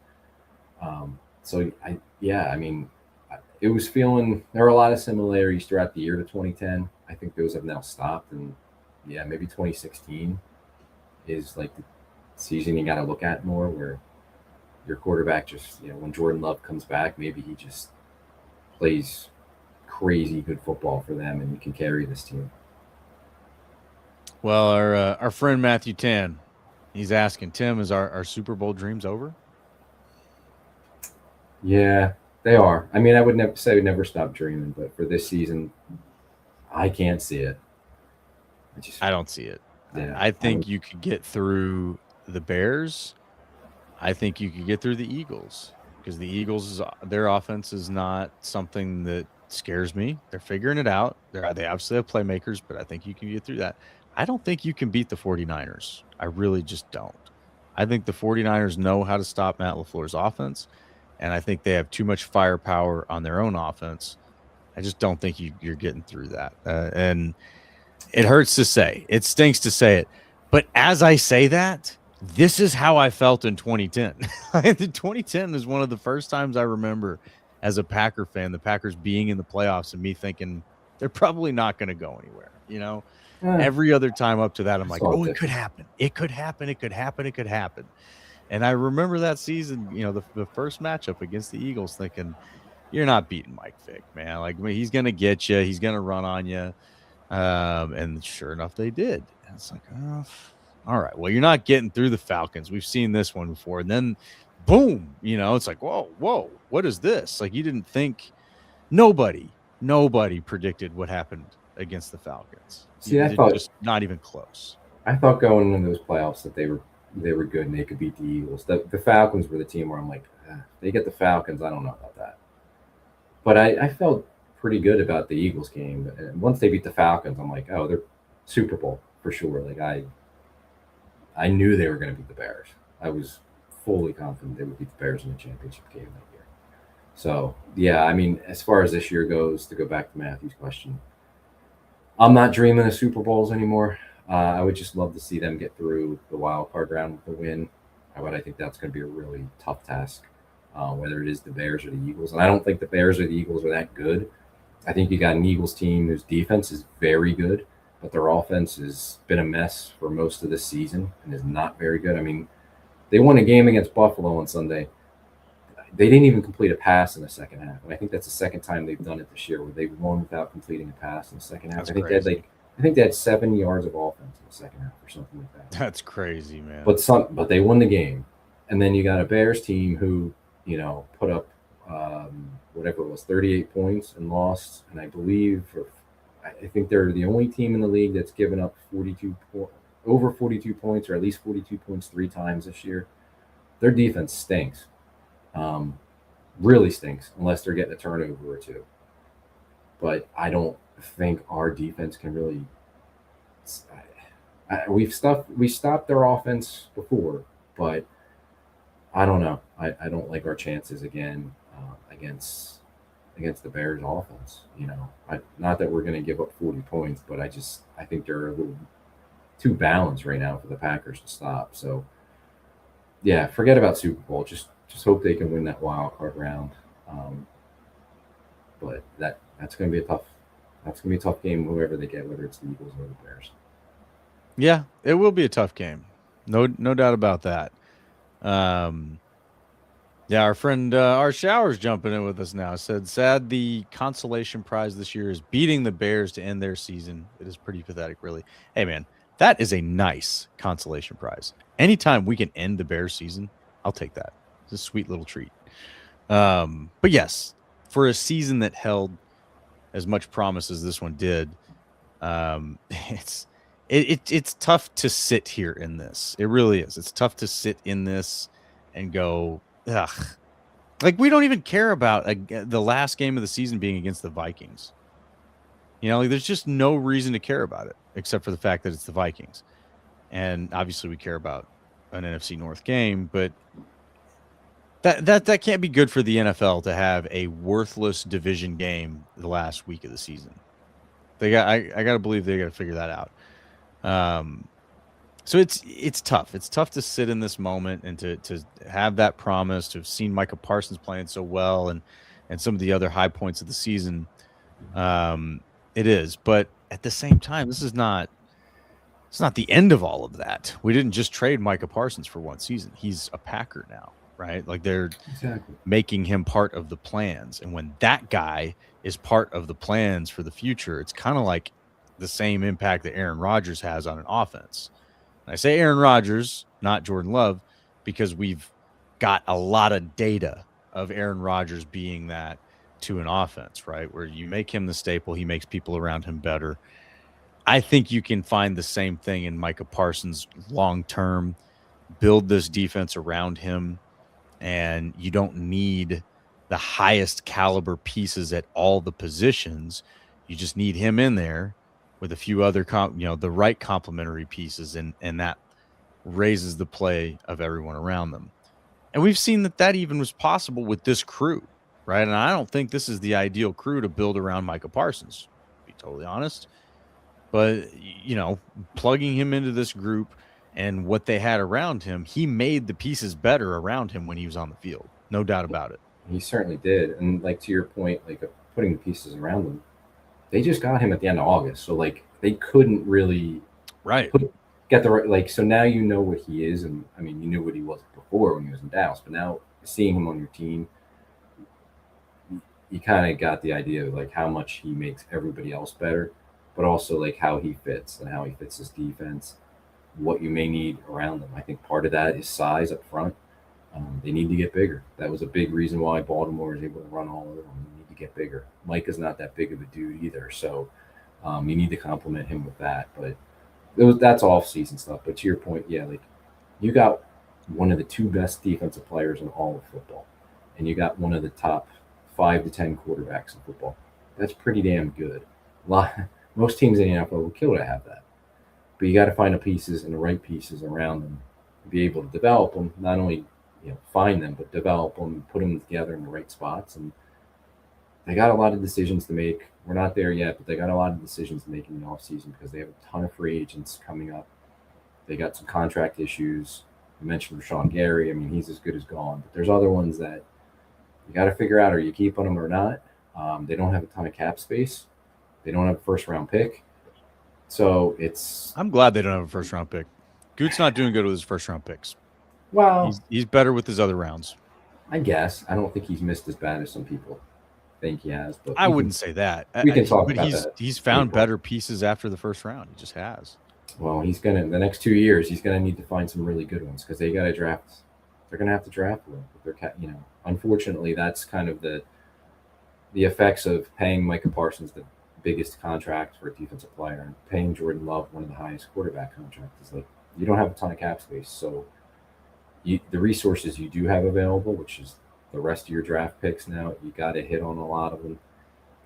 It was feeling there were a lot of similarities throughout the year to 2010. I think those have now stopped, and maybe 2016 is like the season you got to look at more, where your quarterback just when Jordan Love comes back, maybe he just plays crazy good football for them, and you can carry this team. Well, our friend Matthew Tan, he's asking, Tim, is our Super Bowl dreams over? Yeah, they are. I mean, I would never say never stop dreaming, but for this season, I can't see it. I don't see it. Yeah, I think you could get through the Bears. I think you could get through the Eagles because the Eagles, their offense is not something that scares me. They're figuring it out. They obviously have playmakers, but I think you can get through that. I don't think you can beat the 49ers. I really just don't. I think the 49ers know how to stop Matt LaFleur's offense, and I think they have too much firepower on their own offense. I just don't think you're getting through that. And it hurts to say. It stinks to say it. But as I say that, this is how I felt in 2010. 2010 is one of the first times I remember as a Packer fan, the Packers being in the playoffs and me thinking they're probably not going to go anywhere. You know, every other time up to that, I'm like, oh, it could happen. It could happen. It could happen. It could happen. And I remember that season, you know, the first matchup against the Eagles thinking, you're not beating Mike Vick, man. Like, I mean, he's going to get you. He's going to run on you. And sure enough, they did. And it's like, oh, all right, well, you're not getting through the Falcons. We've seen this one before. And then, boom, you know, it's like, whoa, what is this? Like, you didn't think nobody predicted what happened against the Falcons. See, I thought just not even close. I thought going into those playoffs that they were good and they could beat the Eagles. The Falcons were the team where I'm like, they get the Falcons. I don't know about that. But I felt pretty good about the Eagles game. And once they beat the Falcons, I'm like, oh, they're Super Bowl for sure. Like I knew they were going to beat the Bears. I was fully confident they would beat the Bears in the championship game that year. So, yeah, I mean, as far as this year goes, to go back to Matthew's question, I'm not dreaming of Super Bowls anymore. I would just love to see them get through the wild card round with a win. But I think that's going to be a really tough task, whether it is the Bears or the Eagles. And I don't think the Bears or the Eagles are that good. I think you got an Eagles team whose defense is very good, but their offense has been a mess for most of this season and is not very good. I mean, they won a game against Buffalo on Sunday. They didn't even complete a pass in the second half. And I think that's the second time they've done it this year where they've won without completing a pass in the second half. I think they had 7 yards of offense in the second half or something like that. That's crazy, man. But they won the game. And then you got a Bears team who, you know, put up whatever it was, 38 points and lost. And I think they're the only team in the league that's given up over 42 points or at least 42 points 3 times this year. Their defense stinks. Really stinks unless they're getting a turnover or 2. But I don't think our defense can really. We stopped their offense before, but I don't know. I don't like our chances again against the Bears offense. You know, not that we're going to give up 40 points, but I think they're a little too balanced right now for the Packers to stop. So yeah, forget about Super Bowl. Just hope they can win that wild card round. But that's going to be a tough game, whoever they get, whether it's the Eagles or the Bears. Yeah, it will be a tough game. No doubt about that. Yeah, our friend our Showers jumping in with us now said, sad the consolation prize this year is beating the Bears to end their season. It is pretty pathetic, really. Hey, man, that is a nice consolation prize. Anytime we can end the Bears season, I'll take that. It's a sweet little treat. But yes, for a season that held as much promise as this one did, it's tough to sit here in this. It really is. It's tough to sit in this and go, ugh. Like, we don't even care about the last game of the season being against the Vikings. You know, like, there's just no reason to care about it except for the fact that it's the Vikings. And obviously we care about an NFC North game, but that can't be good for the NFL to have a worthless division game the last week of the season. I got to believe they got to figure that out. So it's tough. It's tough to sit in this moment and to have that promise, to have seen Micah Parsons playing so well and some of the other high points of the season. It is, but at the same time, it's not the end of all of that. We didn't just trade Micah Parsons for one season. He's a Packer now, right? Like, they're making him part of the plans. And when that guy is part of the plans for the future. It's kind of like the same impact that Aaron Rodgers has on an offense. And I say Aaron Rodgers, not Jordan Love, because we've got a lot of data of Aaron Rodgers being that to an offense, right? Where you make him the staple, he makes people around him better. I think you can find the same thing in Micah Parsons long term, build this defense around him, and you don't need the highest caliber pieces at all the positions. You just need him in there with a few other the right complementary pieces, and that raises the play of everyone around them. And we've seen that even was possible with this crew, right? And I don't think this is the ideal crew to build around Micah Parsons, to be totally honest. But, plugging him into this group and what they had around him, he made the pieces better around him when he was on the field. No doubt about it. He certainly did. And like to your point, like putting the pieces around him, they just got him at the end of August. So like they couldn't really get the right, like, so now you know what he is. And I mean, you knew what he was before when he was in Dallas, but now seeing him on your team, you kind of got the idea of like how much he makes everybody else better, but also like how he fits and how he fits his defense, what you may need around them. I think part of that is size up front. They need to get bigger. That was a big reason why Baltimore is able to run all over them. They need to get bigger. Mike is not that big of a dude either, so you need to complement him with that. But that's off-season stuff. But to your point, yeah, like you got one of the two best defensive players in all of football, and you got one of the top 5 to 10 quarterbacks in football. That's pretty damn good. Most teams in the NFL would kill to have that. But you got to find the pieces and the right pieces around them to be able to develop them, not only find them, but develop them, put them together in the right spots. And they got a lot of decisions to make. We're not there yet, but they got a lot of decisions to make in the offseason because they have a ton of free agents coming up. They got some contract issues. You mentioned Rashawn Gary. I mean, he's as good as gone. But there's other ones that you got to figure out, are you keeping them or not? They don't have a ton of cap space. They don't have a first-round pick. So I'm glad they don't have a first-round pick. Goot's not doing good with his first-round picks. Well, he's better with his other rounds. I guess. I don't think he's missed as bad as some people think he has. But I wouldn't say that. We can talk about that. He's found better pieces after the first round. He just has. Well, he's going to, the next 2 years, he's going to need to find some really good ones because they got to draft. They're going to have to draft one. Unfortunately, that's kind of the effects of paying Micah Parsons the biggest contract for a defensive player and paying Jordan Love one of the highest quarterback contracts. Is like you don't have a ton of cap space. So the resources you do have available, which is the rest of your draft picks now, you got to hit on a lot of them.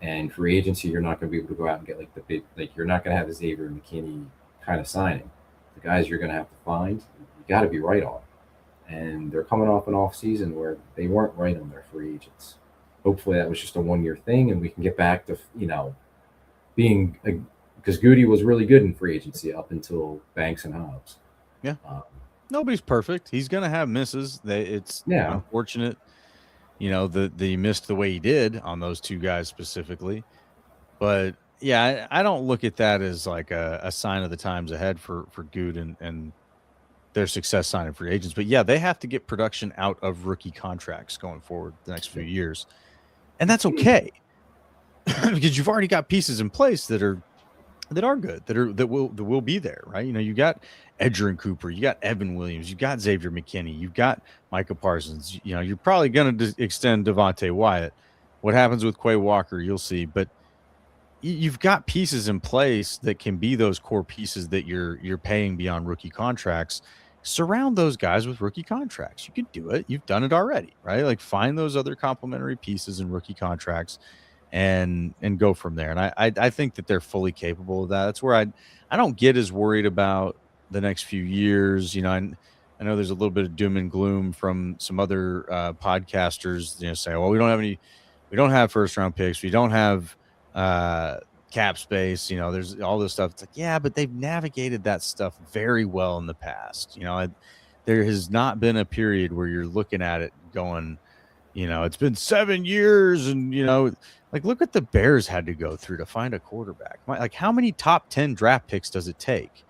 And free agency, you're not going to be able to go out and get like the big, like you're not going to have a Xavier McKinney kind of signing. The guys you're going to have to find, you got to be right on. And they're coming off an off season where they weren't right on their free agents. Hopefully that was just a 1-year thing and we can get back to, being, because Goody was really good in free agency up until Banks and Hobbs. Yeah. Nobody's perfect. He's going to have misses. It's unfortunate, that he missed the way he did on those two guys specifically. But, yeah, I don't look at that as like a sign of the times ahead for Good and their success signing free agents. But, yeah, they have to get production out of rookie contracts going forward the next few years. And that's okay because you've already got pieces in place that are good, that will be there, right? You got Edgerrin Cooper, you got Evan Williams, you got Xavier McKinney, you've got Micah Parsons. You're probably going to extend Devontae Wyatt. What happens with Quay Walker, you'll see. But you've got pieces in place that can be those core pieces that you're paying beyond rookie contracts. Surround those guys with rookie contracts. You could do it. You've done it already, right? Like find those other complementary pieces in rookie contracts and go from there. And I think that they're fully capable of that. That's where I don't get as worried about the next few years. I know there's a little bit of doom and gloom from some other podcasters, saying, well, we don't have first round picks. We don't have cap space. There's all this stuff. It's like, yeah, but they've navigated that stuff very well in the past. There has not been a period where you're looking at it going, it's been 7 years and, like look what the Bears had to go through to find a quarterback. Like how many top 10 draft picks does it take?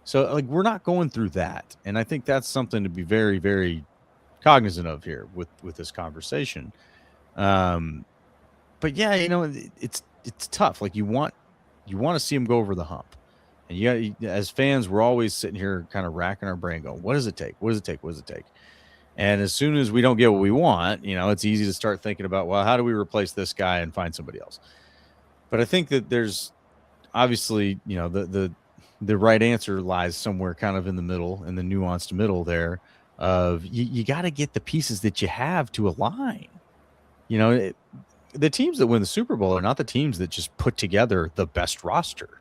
So like, we're not going through that. And I think that's something to be very, very cognizant of here with this conversation. but yeah, it's tough. Like you want to see him go over the hump. And as fans, we're always sitting here kind of racking our brain going, what does it take? What does it take? What does it take? And as soon as we don't get what we want, it's easy to start thinking about, well, how do we replace this guy and find somebody else? But I think that there's obviously, the right answer lies somewhere kind of in the middle, in the nuanced middle there of you got to get the pieces that you have to align. The teams that win the Super Bowl are not the teams that just put together the best roster.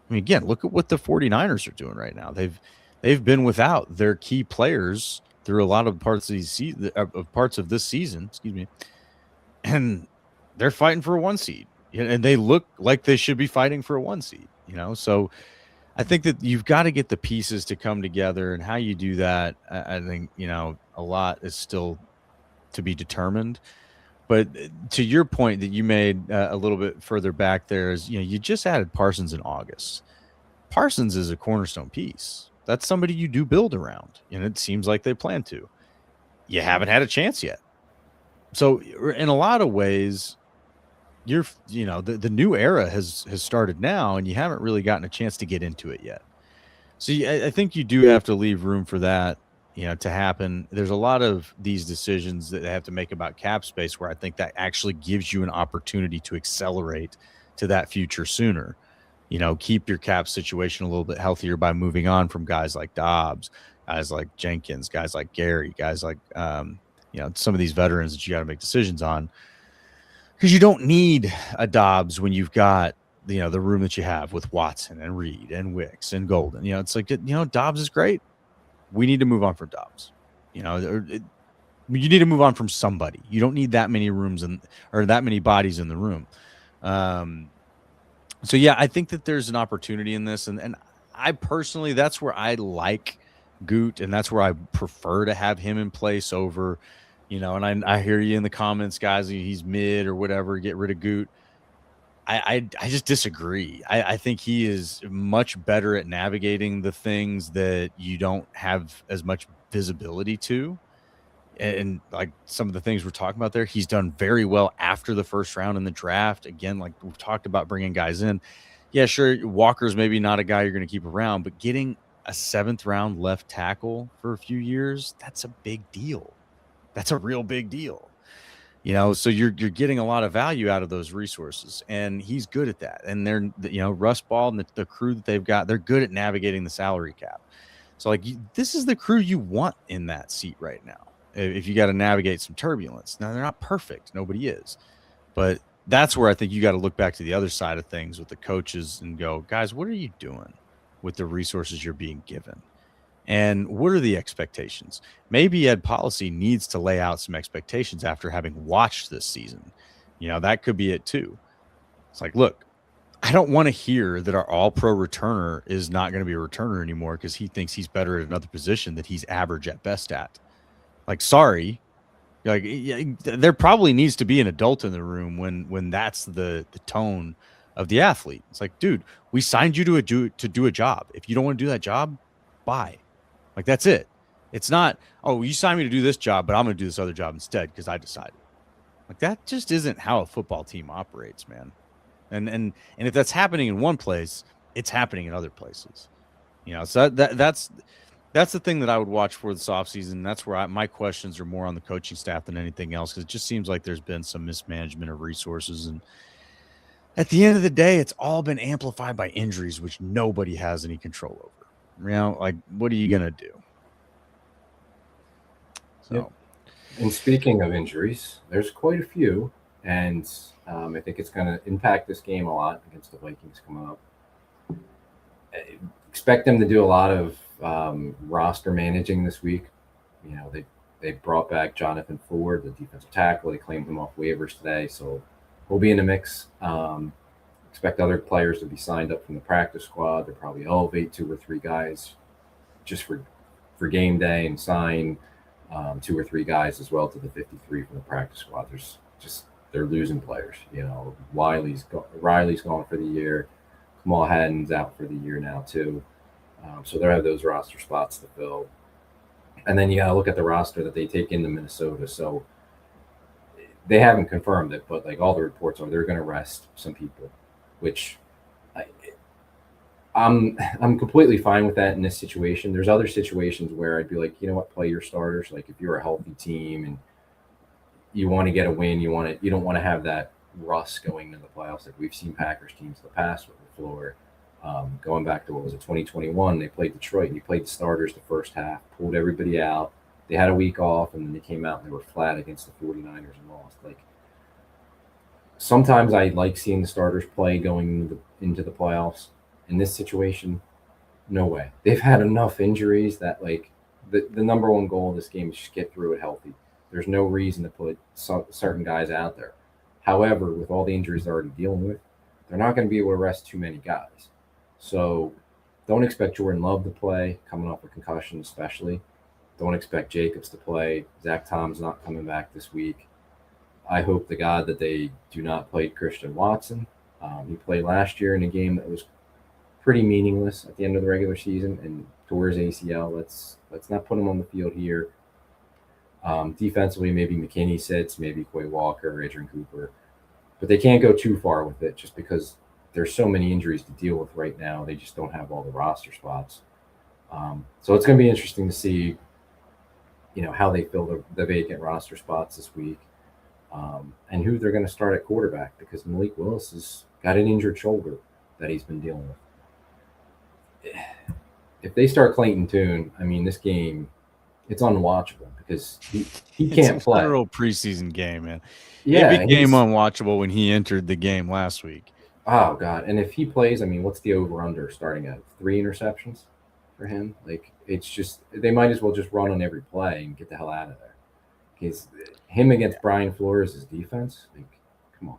I mean, again, look at what the 49ers are doing right now. They've been without their key players through a lot of parts of this season, excuse me, and they're fighting for a 1 seed, and they look like they should be fighting for a 1 seed. So I think that you've got to get the pieces to come together, and how you do that, I think a lot is still to be determined. But to your point that you made a little bit further back there is, you just added Parsons in August. Parsons is a cornerstone piece. That's somebody you do build around, and it seems like they plan to. You haven't had a chance yet. So in a lot of ways, the new era has started now, and you haven't really gotten a chance to get into it yet. So I think you do have to leave room for that, to happen. There's a lot of these decisions that they have to make about cap space where I think that actually gives you an opportunity to accelerate to that future sooner. Keep your cap situation a little bit healthier by moving on from guys like Dobbs, guys like Jenkins, guys like Gary, guys like, some of these veterans that you got to make decisions on, because you don't need a Dobbs when you've got, the room that you have with Watson and Reed and Wicks and Golden. It's like, Dobbs is great. We need to move on from Dobbs. You need to move on from somebody. You don't need that many rooms or that many bodies in the room. So yeah, I think that there's an opportunity in this, and I personally, that's where I like Goot, and that's where I prefer to have him in place over, and I hear you in the comments, guys, he's mid or whatever, get rid of Goot. I just disagree. I think he is much better at navigating the things that you don't have as much visibility to. And like some of the things we're talking about there, he's done very well after the first round in the draft. Again, like we've talked about bringing guys in. Yeah, sure, Walker's maybe not a guy you're going to keep around, but getting a 7th round left tackle for a few years, that's a big deal. That's a real big deal. So you're getting a lot of value out of those resources, and he's good at that. And they're, Russ Ball and the crew that they've got, they're good at navigating the salary cap. So like this is the crew you want in that seat right now. If you got to navigate some turbulence. Now, they're not perfect. Nobody is. But that's where I think you got to look back to the other side of things with the coaches and go, guys, what are you doing with the resources you're being given? And what are the expectations? Maybe Ed Policy needs to lay out some expectations after having watched this season. That could be it too. It's like, look, I don't want to hear that our all-pro returner is not going to be a returner anymore because he thinks he's better at another position that he's average at best at. Like, sorry, like there probably needs to be an adult in the room when that's the tone of the athlete. It's like, dude, we signed you to do a job. If you don't want to do that job, bye. Like, that's it. It's not, oh, you signed me to do this job, but I'm going to do this other job instead because I decided. Like, that just isn't how a football team operates, man. And if that's happening in one place, it's happening in other places. So that's the thing that I would watch for this offseason. That's where my questions are more on the coaching staff than anything else, because it just seems like there's been some mismanagement of resources. And at the end of the day, it's all been amplified by injuries, which nobody has any control over. Like, what are you going to do? So, yep. And speaking of injuries, there's quite a few. And I think it's going to impact this game a lot against the Vikings coming up. I expect them to do a lot of roster managing this week. They brought back Jonathan Ford, the defensive tackle. They claimed him off waivers today, so he'll be in the mix. Expect other players to be signed up from the practice squad. They'll probably elevate 2 or 3 guys just for game day and sign 2 or 3 guys as well to the 53 from the practice squad. They're losing players. Riley's gone for the year. Kamal Haddon's out for the year now too. So they have those roster spots to fill. And then you got to look at the roster that they take into Minnesota. So they haven't confirmed it, but like all the reports are they're going to rest some people, which I'm completely fine with that in this situation. There's other situations where I'd be like, you know what, play your starters. Like if you're a healthy team and you want to get a win, you don't want to have that rust going into the playoffs. Like we've seen Packers teams in the past with the floor. Going back to what was it, 2021, they played Detroit and you played the starters the first half, pulled everybody out. They had a week off and then they came out and they were flat against the 49ers and lost. Like sometimes I like seeing the starters play going into the playoffs. In this situation, no way. They've had enough injuries that like the number one goal of this game is just get through it healthy. There's no reason to put certain guys out there. However, with all the injuries they're already dealing with, they're not going to be able to rest too many guys. So don't expect Jordan Love to play, coming off a concussion especially. Don't expect Jacobs to play. Zach Tom's not coming back this week. I hope to God that they do not play Christian Watson. He played last year in a game that was pretty meaningless at the end of the regular season and tore his ACL. Let's not put him on the field here. Defensively, maybe McKinney sits, maybe Quay Walker, Adrian Cooper. But they can't go too far with it just because there's so many injuries to deal with right now. They just don't have all the roster spots. So it's going to be interesting to see, how they fill the vacant roster spots this week and who they're going to start at quarterback because Malik Willis has got an injured shoulder that he's been dealing with. If they start Clayton Tune, I mean, this game, it's unwatchable because he can't play. It's a literal preseason game, man. Yeah, it became unwatchable when he entered the game last week. Oh, God. And if he plays, I mean, what's the over-under starting at? 3 interceptions for him? Like, it's just – they might as well just run on every play and get the hell out of there. Because him against Brian Flores' defense, like, come on.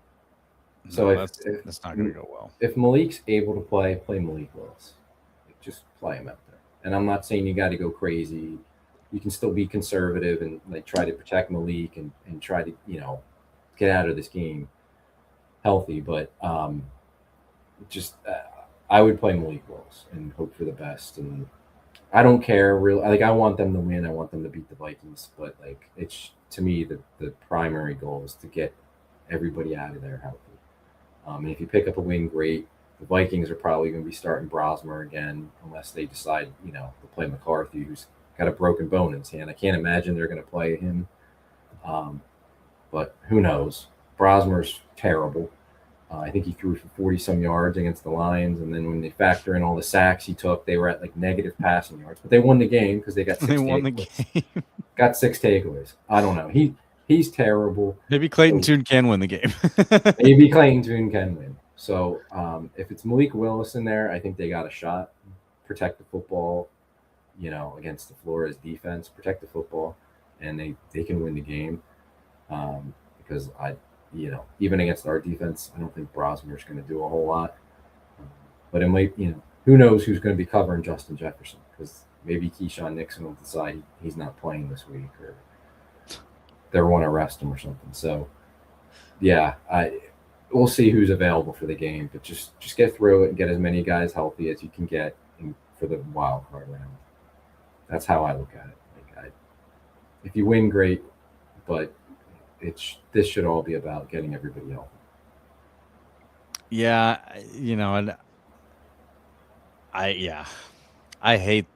So that's not going to go well. If Malik's able to play Malik Willis. Like, just play him out there. And I'm not saying you got to go crazy. You can still be conservative and like try to protect Malik and try to, get out of this game healthy. But I would play Malik Willis and hope for the best. And I don't care really. Like I want them to win. I want them to beat the Vikings. But like it's to me the primary goal is to get everybody out of there healthy. And if you pick up a win, great. The Vikings are probably going to be starting Brosmer again unless they decide, to play McCarthy, who's got a broken bone in his hand. I can't imagine they're going to play him. But who knows? Brosmer's terrible. I think he threw for 40-some yards against the Lions, and then when they factor in all the sacks he took, they were at like negative passing yards. But they won the game because they got 6 takeaways. They won the game. Got 6 takeaways. I don't know. He's terrible. Maybe Clayton Tune can win the game. Maybe Clayton Tune can win. So if it's Malik Willis in there, I think they got a shot. Protect the football, against the Flores defense. Protect the football, and they can win the game. Because even against our defense, I don't think Brosmer's going to do a whole lot. But it might, who knows who's going to be covering Justin Jefferson? Because maybe Keyshawn Nixon will decide he's not playing this week, or they want to rest him or something. So, yeah, we'll see who's available for the game. But just get through it and get as many guys healthy as you can get for the wild card round. That's how I look at it. Like, if you win, great, but this should all be about getting everybody healthy. Yeah, and I hate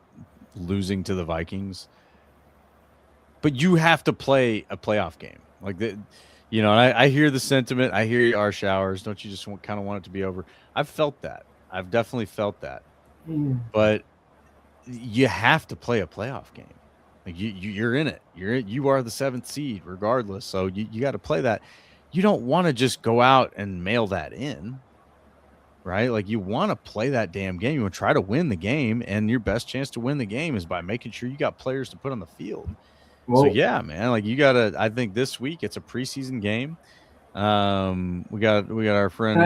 losing to the Vikings, but you have to play a playoff game. Like and I hear the sentiment. I hear our showers. Don't you just kind of want it to be over? I've felt that. I've definitely felt that. But you have to play a playoff game. Like you're in it. You are the 7th seed regardless. So you got to play that. You don't want to just go out and mail that in, right? Like you want to play that damn game. You want to try to win the game, and your best chance to win the game is by making sure you got players to put on the field. Well, so yeah, man, like you gotta. I think this week it's a preseason game. We got our friend.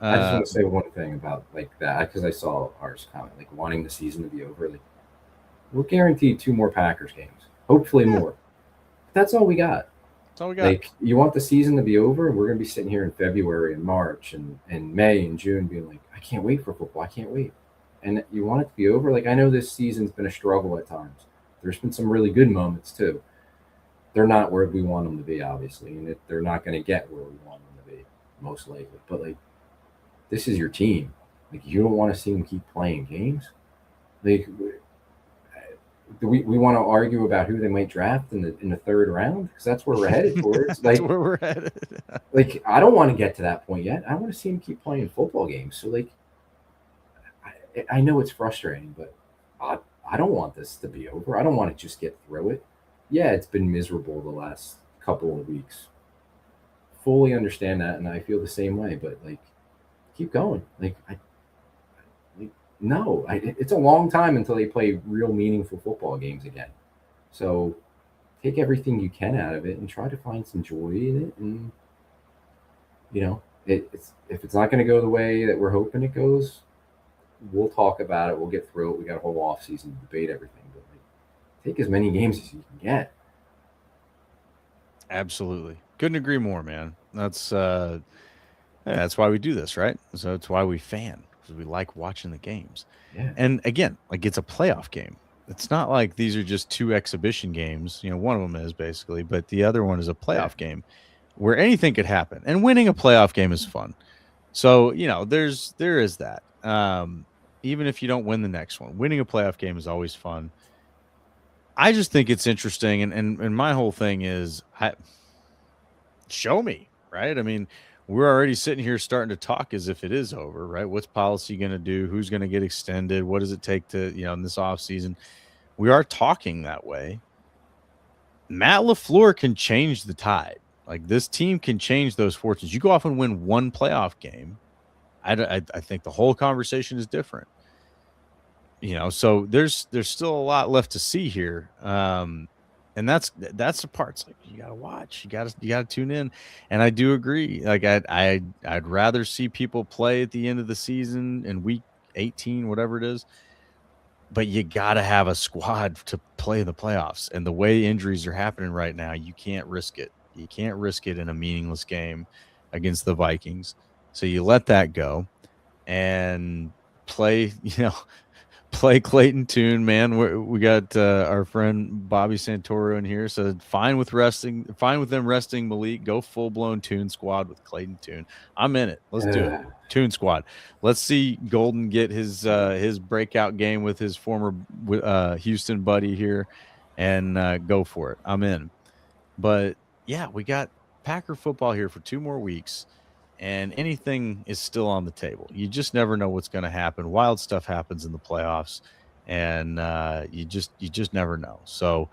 I just want to say one thing about like that because I saw ours comment like wanting the season to be over. Like we're guaranteed 2 more Packers games, hopefully more. That's all we got. That's all we got. Like you want the season to be over, we're gonna be sitting here in February and March and May and June being like, I can't wait for football. I can't wait. And you want it to be over. Like I know this season's been a struggle at times. There's been some really good moments too. they're not where we want them to be, obviously, and they're not going to get where we want them to be, most likely. But like, this is your team. Like, you don't want to see them keep playing games. Like, do we want to argue about who they might draft in the third round? Because that's where we're headed towards. That's Like, where we're headed. like, I don't want to get to that point yet. I want to see them keep playing football games. So like, I know it's frustrating, but I don't want this to be over. I don't want to just get through it. Yeah, it's been miserable the last couple of weeks. Fully understand that, and I feel the same way. But like, keep going. Like, no, it's a long time until they play real meaningful football games again. So take everything you can out of it and try to find some joy in it. And it's if it's not going to go the way that we're hoping it goes, we'll talk about it. We'll get through it. We got a whole off season to debate everything. But like, take as many games as you can get. Absolutely. Couldn't agree more, man. That's why we do this, right? So it's why we fan, because we like watching the games. Yeah. And again, like, it's a playoff game. It's not like these are just two exhibition games. One of them is basically, but the other one is a playoff game where anything could happen. And winning a playoff game is fun. So, there is that. Even if you don't win the next one, winning a playoff game is always fun. I just think it's interesting, and my whole thing is, show me, right? I mean, we're already sitting here starting to talk as if it is over, right? What's policy going to do? Who's going to get extended? What does it take to, in this offseason? We are talking that way. Matt LaFleur can change the tide. Like, this team can change those fortunes. You go off and win one playoff game, I think the whole conversation is different. So there's still a lot left to see here. And that's the parts, like, you got to watch, you got to tune in. And I do agree. Like, I'd rather see people play at the end of the season in week 18, whatever it is, but you got to have a squad to play the playoffs. And the way injuries are happening right now, you can't risk it. You can't risk it in a meaningless game against the Vikings. So you let that go and play, play Clayton Tune, man. We got our friend Bobby Santoro in here. So fine with them resting Malik. Go full blown Tune squad with Clayton Tune. I'm in it. Let's do it. Tune squad. Let's see Golden get his breakout game with his former Houston buddy here, and go for it. I'm in. But yeah, we got Packer football here for 2 more weeks. And anything is still on the table. You just never know what's going to happen. Wild stuff happens in the playoffs, and you just never know. So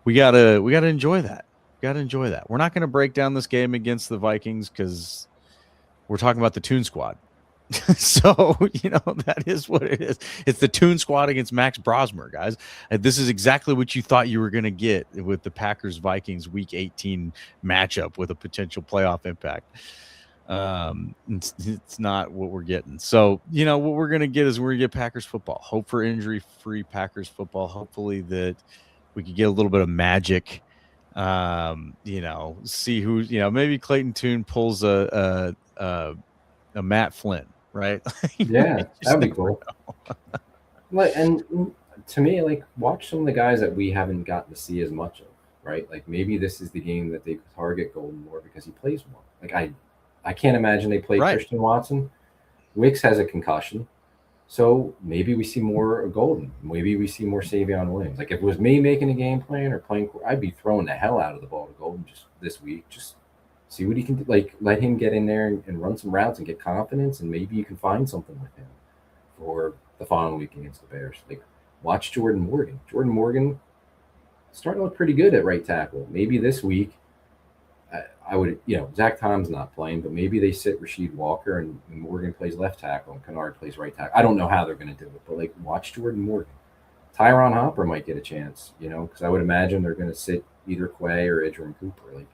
we gotta enjoy that. We're not going to break down this game against the Vikings because we're talking about the Tune Squad. So that is what it is. It's the Tune Squad against Max Brosmer, guys. And this is exactly what you thought you were going to get with the Packers Vikings Week 18 matchup with a potential playoff impact. It's not what we're getting. So, what we're going to get is we're going to get Packers football. Hope for injury-free Packers football. Hopefully that we could get a little bit of magic. See who, maybe Clayton Tune pulls a Matt Flynn, right? Yeah, that'd be cool. And to me, like, watch some of the guys that we haven't gotten to see as much of, right? Like, maybe this is the game that they target Golden more because he plays more. Like, I can't imagine they play Christian Watson. Wicks has a concussion. So maybe we see more of Golden. Maybe we see more Savion Williams. Like, if it was me making a game plan or playing, I'd be throwing the hell out of the ball to Golden just this week. Just see what he can do. Like, let him get in there and run some routes and get confidence, and maybe you can find something with him for the following week against the Bears. Like, watch Jordan Morgan. Jordan Morgan starting to look pretty good at right tackle. Maybe this week, I would, Zach Tom's not playing, but maybe they sit Rasheed Walker and Morgan plays left tackle and Kennard plays right tackle. I don't know how they're going to do it, but like, watch Jordan Morgan. Tyron Hopper might get a chance, because I would imagine they're going to sit either Quay or Idris Cooper. Like,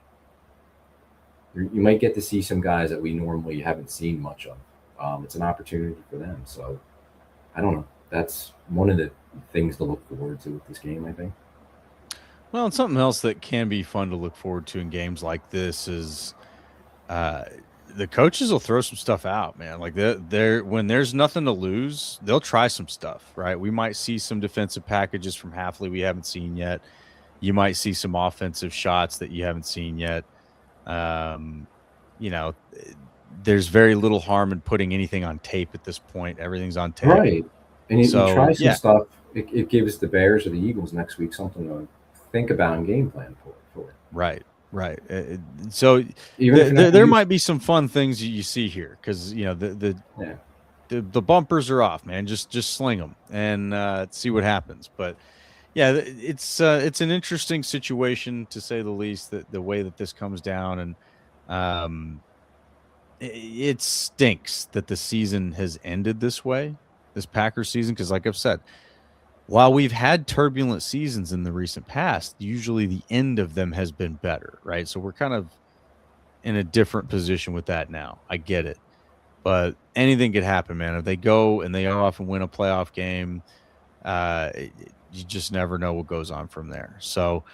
you might get to see some guys that we normally haven't seen much of. It's an opportunity for them. So I don't know. That's one of the things to look forward to with this game, I think. Well, and something else that can be fun to look forward to in games like this is the coaches will throw some stuff out, man. Like, they're when there's nothing to lose, they'll try some stuff, right? We might see some defensive packages from Hafley we haven't seen yet. You might see some offensive shots that you haven't seen yet. You know, there's very little harm in putting anything on tape at this point. Everything's on tape. Right. And you So, try some yeah. stuff. It gives the Bears or the Eagles next week something to think about and game plan for. Right. So Even if you're not there used might be some fun things you see here because yeah. the bumpers are off, man. Just sling them and see what happens. But yeah, it's an interesting situation to say the least. That the way that this comes down, and it stinks that the season has ended this way, this Packers season, because like I've said, while we've had turbulent seasons in the recent past, usually the end of them has been better, right? So we're kind of in a different position with that now. I get it. But anything could happen, man. If they go and they go off and win a playoff game, you just never know what goes on from there. So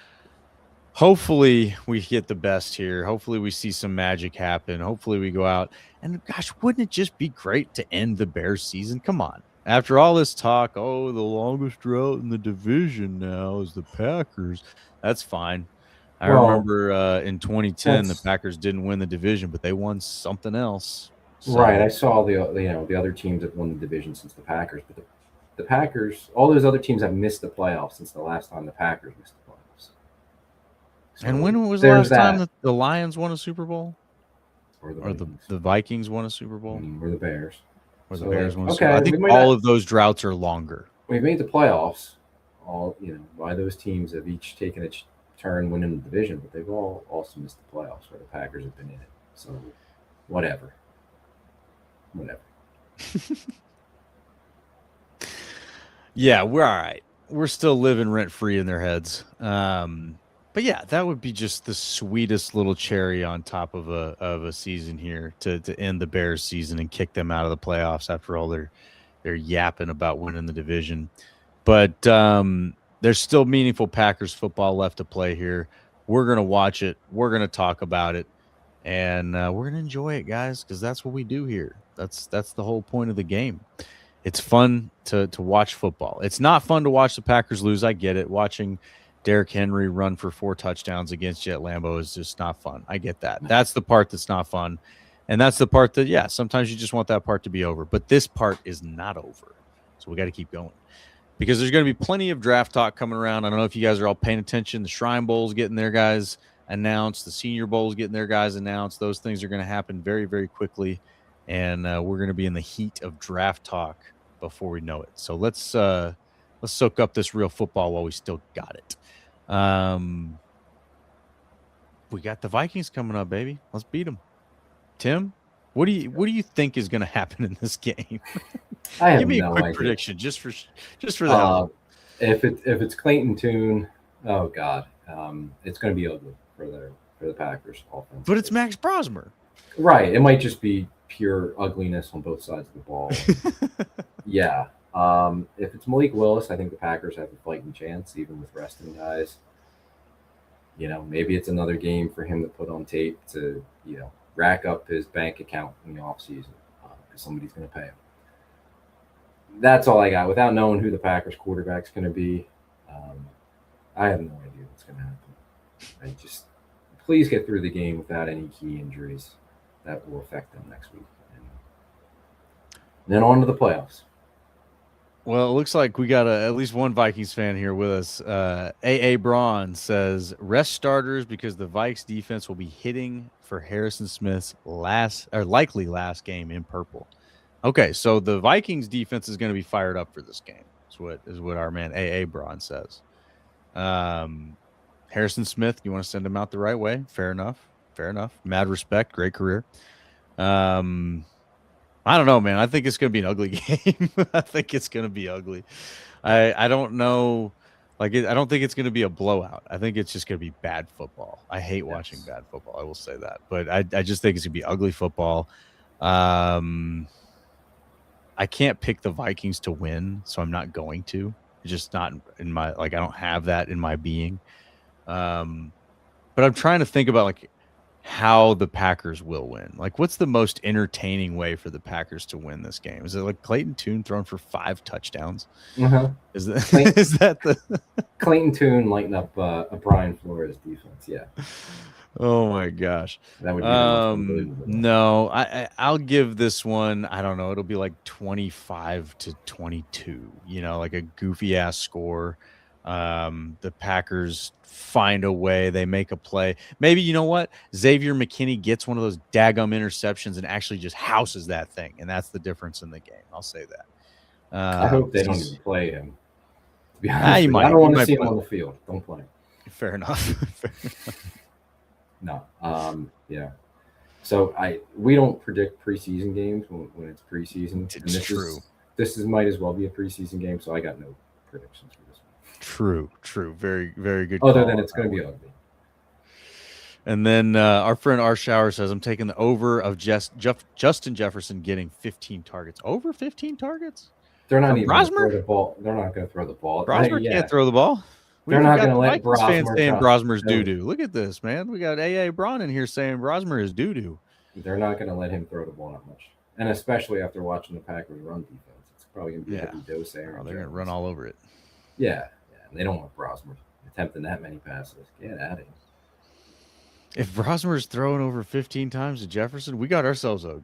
hopefully we get the best here. Hopefully we see some magic happen. Hopefully we go out and gosh, wouldn't it just be great to end the Bears season? Come on. After all this talk, oh, the longest drought in the division now is the Packers. That's fine. I Well, remember in 2010 the that's Packers didn't win the division, but they won something else. right. I So, saw the other teams have won the division since the Packers, but the Packers, all those other teams have missed the playoffs since the last time the Packers missed the playoffs. and So when was the there's last time that. that the Lions won a Super Bowl Or the or Vikings. the Vikings won a Super Bowl Or the Bears. or the So Bears like, won a Super Bowl? I okay, think we might all not. of those droughts are longer. We made the playoffs. All why those teams have each taken a turn winning the division, but they've all also missed the playoffs where the Packers have been in it. So whatever. Yeah, we're all right. We're still living rent free in their heads. But yeah, that would be just the sweetest little cherry on top of a season here to end the Bears season and kick them out of the playoffs after all they're yapping about winning the division. But there's still meaningful Packers football left to play here. We're gonna watch it. We're gonna talk about it, and we're gonna enjoy it, guys, because that's what we do here. That's the whole point of the game. It's fun to watch football. It's not fun to watch the Packers lose. I get it. Watching Derrick Henry run for 4 touchdowns against you at Lambeau is just not fun. I get that. That's the part that's not fun. And that's the part that, yeah, sometimes you just want that part to be over. But this part is not over. So we got to keep going. Because there's going to be plenty of draft talk coming around. I don't know if you guys are all paying attention. The Shrine Bowl's getting their guys announced. The Senior Bowl's getting their guys announced. Those things are going to happen very, very quickly. And we're going to be in the heat of draft talk before we know it. So let's soak up this real football while we still got it. We got the Vikings coming up, baby. Let's beat them. Tim, what do you think is going to happen in this game? I have Give me no a quick idea. prediction, just for the hell. If it's Clayton Tune, oh god, it's going to be ugly for the Packers offense. But it's Max Brosmer. Right. It might just be pure ugliness on both sides of the ball. Yeah. If it's Malik Willis, I think the Packers have a fighting chance, even with resting guys. Maybe it's another game for him to put on tape to, rack up his bank account in the offseason because somebody's going to pay him. That's all I got. Without knowing who the Packers quarterback's going to be, I have no idea what's going to happen. Please get through the game without any key injuries that will affect them next week. And then on to the playoffs. Well, it looks like we got at least one Vikings fan here with us. A.A. Braun says, rest starters because the Vikes defense will be hitting for Harrison Smith's likely last game in purple. Okay, so the Vikings defense is going to be fired up for this game. Is what our man A.A. Braun says. Harrison Smith, you want to send him out the right way? Fair enough. Mad respect. Great career. I don't know, man. I think it's going to be an ugly game. I think it's going to be ugly. I don't know. I don't think it's going to be a blowout. I think it's just going to be bad football. I hate watching bad football. I will say that. But I just think it's going to be ugly football. I can't pick the Vikings to win, so I'm not going to. It's just not in my, I don't have that in my being. But I'm trying to think about, how the Packers will win. Like, what's the most entertaining way for the Packers to win this game? Is it like Clayton Tune thrown for 5 touchdowns? Uh-huh. Is that Clayton, is that the? Clayton Tune lighting up a Brian Flores defense. Yeah, Oh my gosh. that would be the most unbelievable one. No, I'll give this one, I don't know, it'll be like 25-22, like a goofy ass score. The Packers find a way, they make a play. Maybe, you know what? Xavier McKinney gets one of those daggum interceptions and actually just houses that thing, and that's the difference in the game. I'll say that. I hope they don't even play him. To be honest, I I don't want to see him play. on the field. Don't play. Fair enough. Fair enough. No. Yeah. So we don't predict preseason games when it's preseason. It's true. This might as well be a preseason game, so I got no predictions for this one. True. Very, very good. Other than it's going to be ugly. And then our friend R. Shower says, I'm taking the over of Justin Jefferson getting 15 targets. Over 15 targets? They're not even going to Brosmer? throw the ball. They're not going to throw the ball. Brosmer can't throw the ball. They're not going to let Vikings fans saying Brosmer's no. doo-doo. Look at this, man. We got A.A. Braun in here saying Brosmer is doo-doo. They're not going to let him throw the ball that much. And especially after watching the Packers run defense. It's probably going to be heavy dose there. Oh, they're going to run all over it. Yeah. And they don't want Brosmer attempting that many passes. Get out of here. If Brosmer's throwing over 15 times to Jefferson, we got ourselves a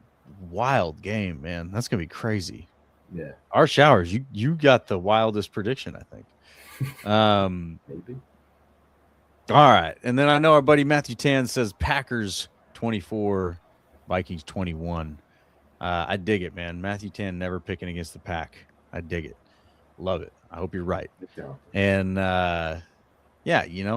wild game, man. That's going to be crazy. Yeah. Our Showers, you got the wildest prediction, I think. Maybe. All right. And then I know our buddy Matthew Tan says Packers 24, Vikings 21. I dig it, man. Matthew Tan never picking against the Pack. I dig it. Love it. I hope you're right. And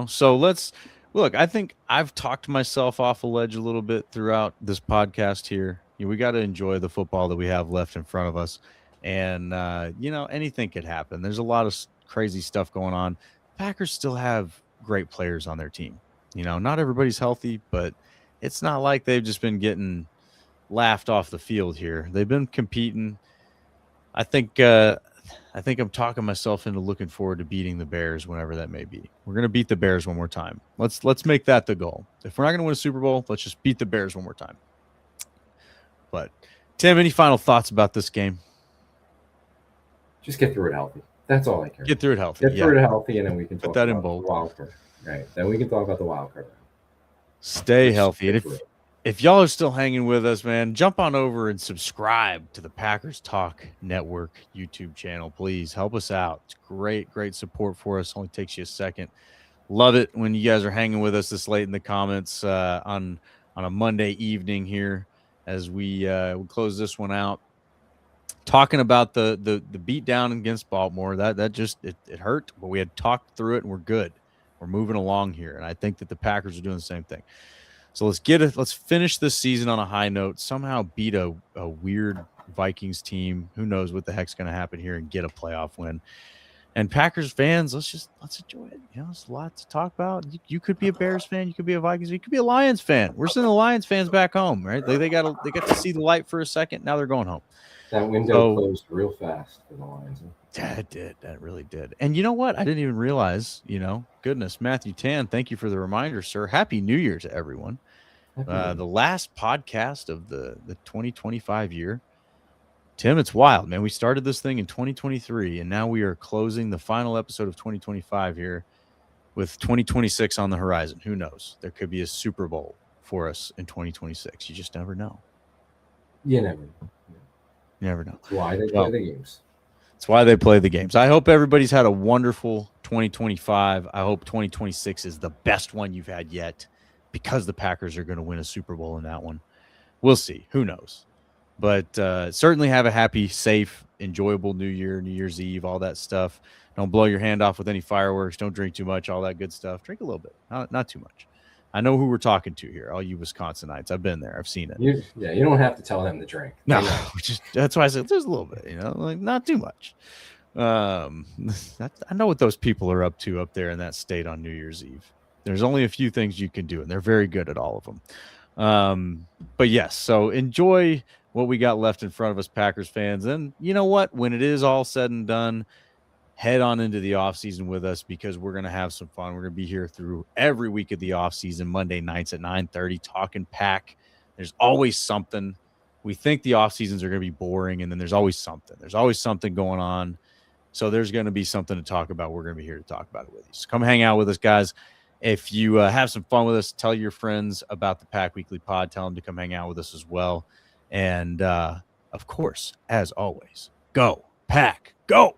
so let's look. I think I've talked myself off a ledge a little bit throughout this podcast here. We got to enjoy the football that we have left in front of us. And, anything could happen. There's a lot of crazy stuff going on. Packers still have great players on their team. Not everybody's healthy, but it's not like they've just been getting laughed off the field here. They've been competing. I think I'm talking myself into looking forward to beating the Bears whenever that may be. We're going to beat the Bears one more time. Let's make that the goal. If we're not going to win a Super Bowl, let's just beat the Bears one more time. But Tim, any final thoughts about this game? Just get through it healthy. That's all I care. Get through it healthy. Get through it healthy, and then we can talk that about in bold. The wild card. Right. Then we can talk about the wild card. Stay healthy. And if y'all are still hanging with us, man, jump on over and subscribe to the Packers Talk Network YouTube channel. Please help us out. It's great support for us. Only takes you a second. Love it when you guys are hanging with us this late in the comments on a Monday evening here as we close this one out. Talking about the beat down against Baltimore, that just it hurt, but we had talked through it and we're good. We're moving along here, and I think that the Packers are doing the same thing. So let's finish this season on a high note. Somehow beat a weird Vikings team. Who knows what the heck's going to happen here, and get a playoff win. And Packers fans, let's enjoy it. There's a lot to talk about. You could be a Bears fan, you could be a Vikings fan, you could be a Lions fan. We're sending the Lions fans back home, right? They got to see the light for a second. Now they're going home. That window closed real fast for the Lions. Yeah, it did. That really did. And you know what? I didn't even realize, goodness, Matthew Tan, thank you for the reminder, sir. Happy New Year to everyone. The last podcast of the 2025 year. Tim, it's wild, man. We started this thing in 2023, and now we are closing the final episode of 2025 here with 2026 on the horizon. Who knows? There could be a Super Bowl for us in 2026. You just never know. You never know. You never know. That's why they play the games. That's why they play the games. I hope everybody's had a wonderful 2025. I hope 2026 is the best one you've had yet, because the Packers are going to win a Super Bowl in that one. We'll see. Who knows? But certainly have a happy, safe, enjoyable New Year, New Year's Eve, all that stuff. Don't blow your hand off with any fireworks. Don't drink too much, all that good stuff. Drink a little bit, not too much. I know who we're talking to here, all you Wisconsinites. I've been there. I've seen it. You don't have to tell them to drink. No, that's why I said there's a little bit, not too much. I know what those people are up to up there in that state on New Year's Eve. There's only a few things you can do, and they're very good at all of them. But yes, so enjoy what we got left in front of us, Packers fans. And you know what? When it is all said and done, head on into the offseason with us because we're going to have some fun. We're going to be here through every week of the offseason, Monday nights at 9:30, talking pack. There's always something. We think the offseasons are going to be boring, and then there's always something. There's always something going on. So there's going to be something to talk about. We're going to be here to talk about it with you. So come hang out with us, guys. If you have some fun with us, tell your friends about the Pack Weekly Pod. Tell them to come hang out with us as well. And, of course, as always, go, Pack, go.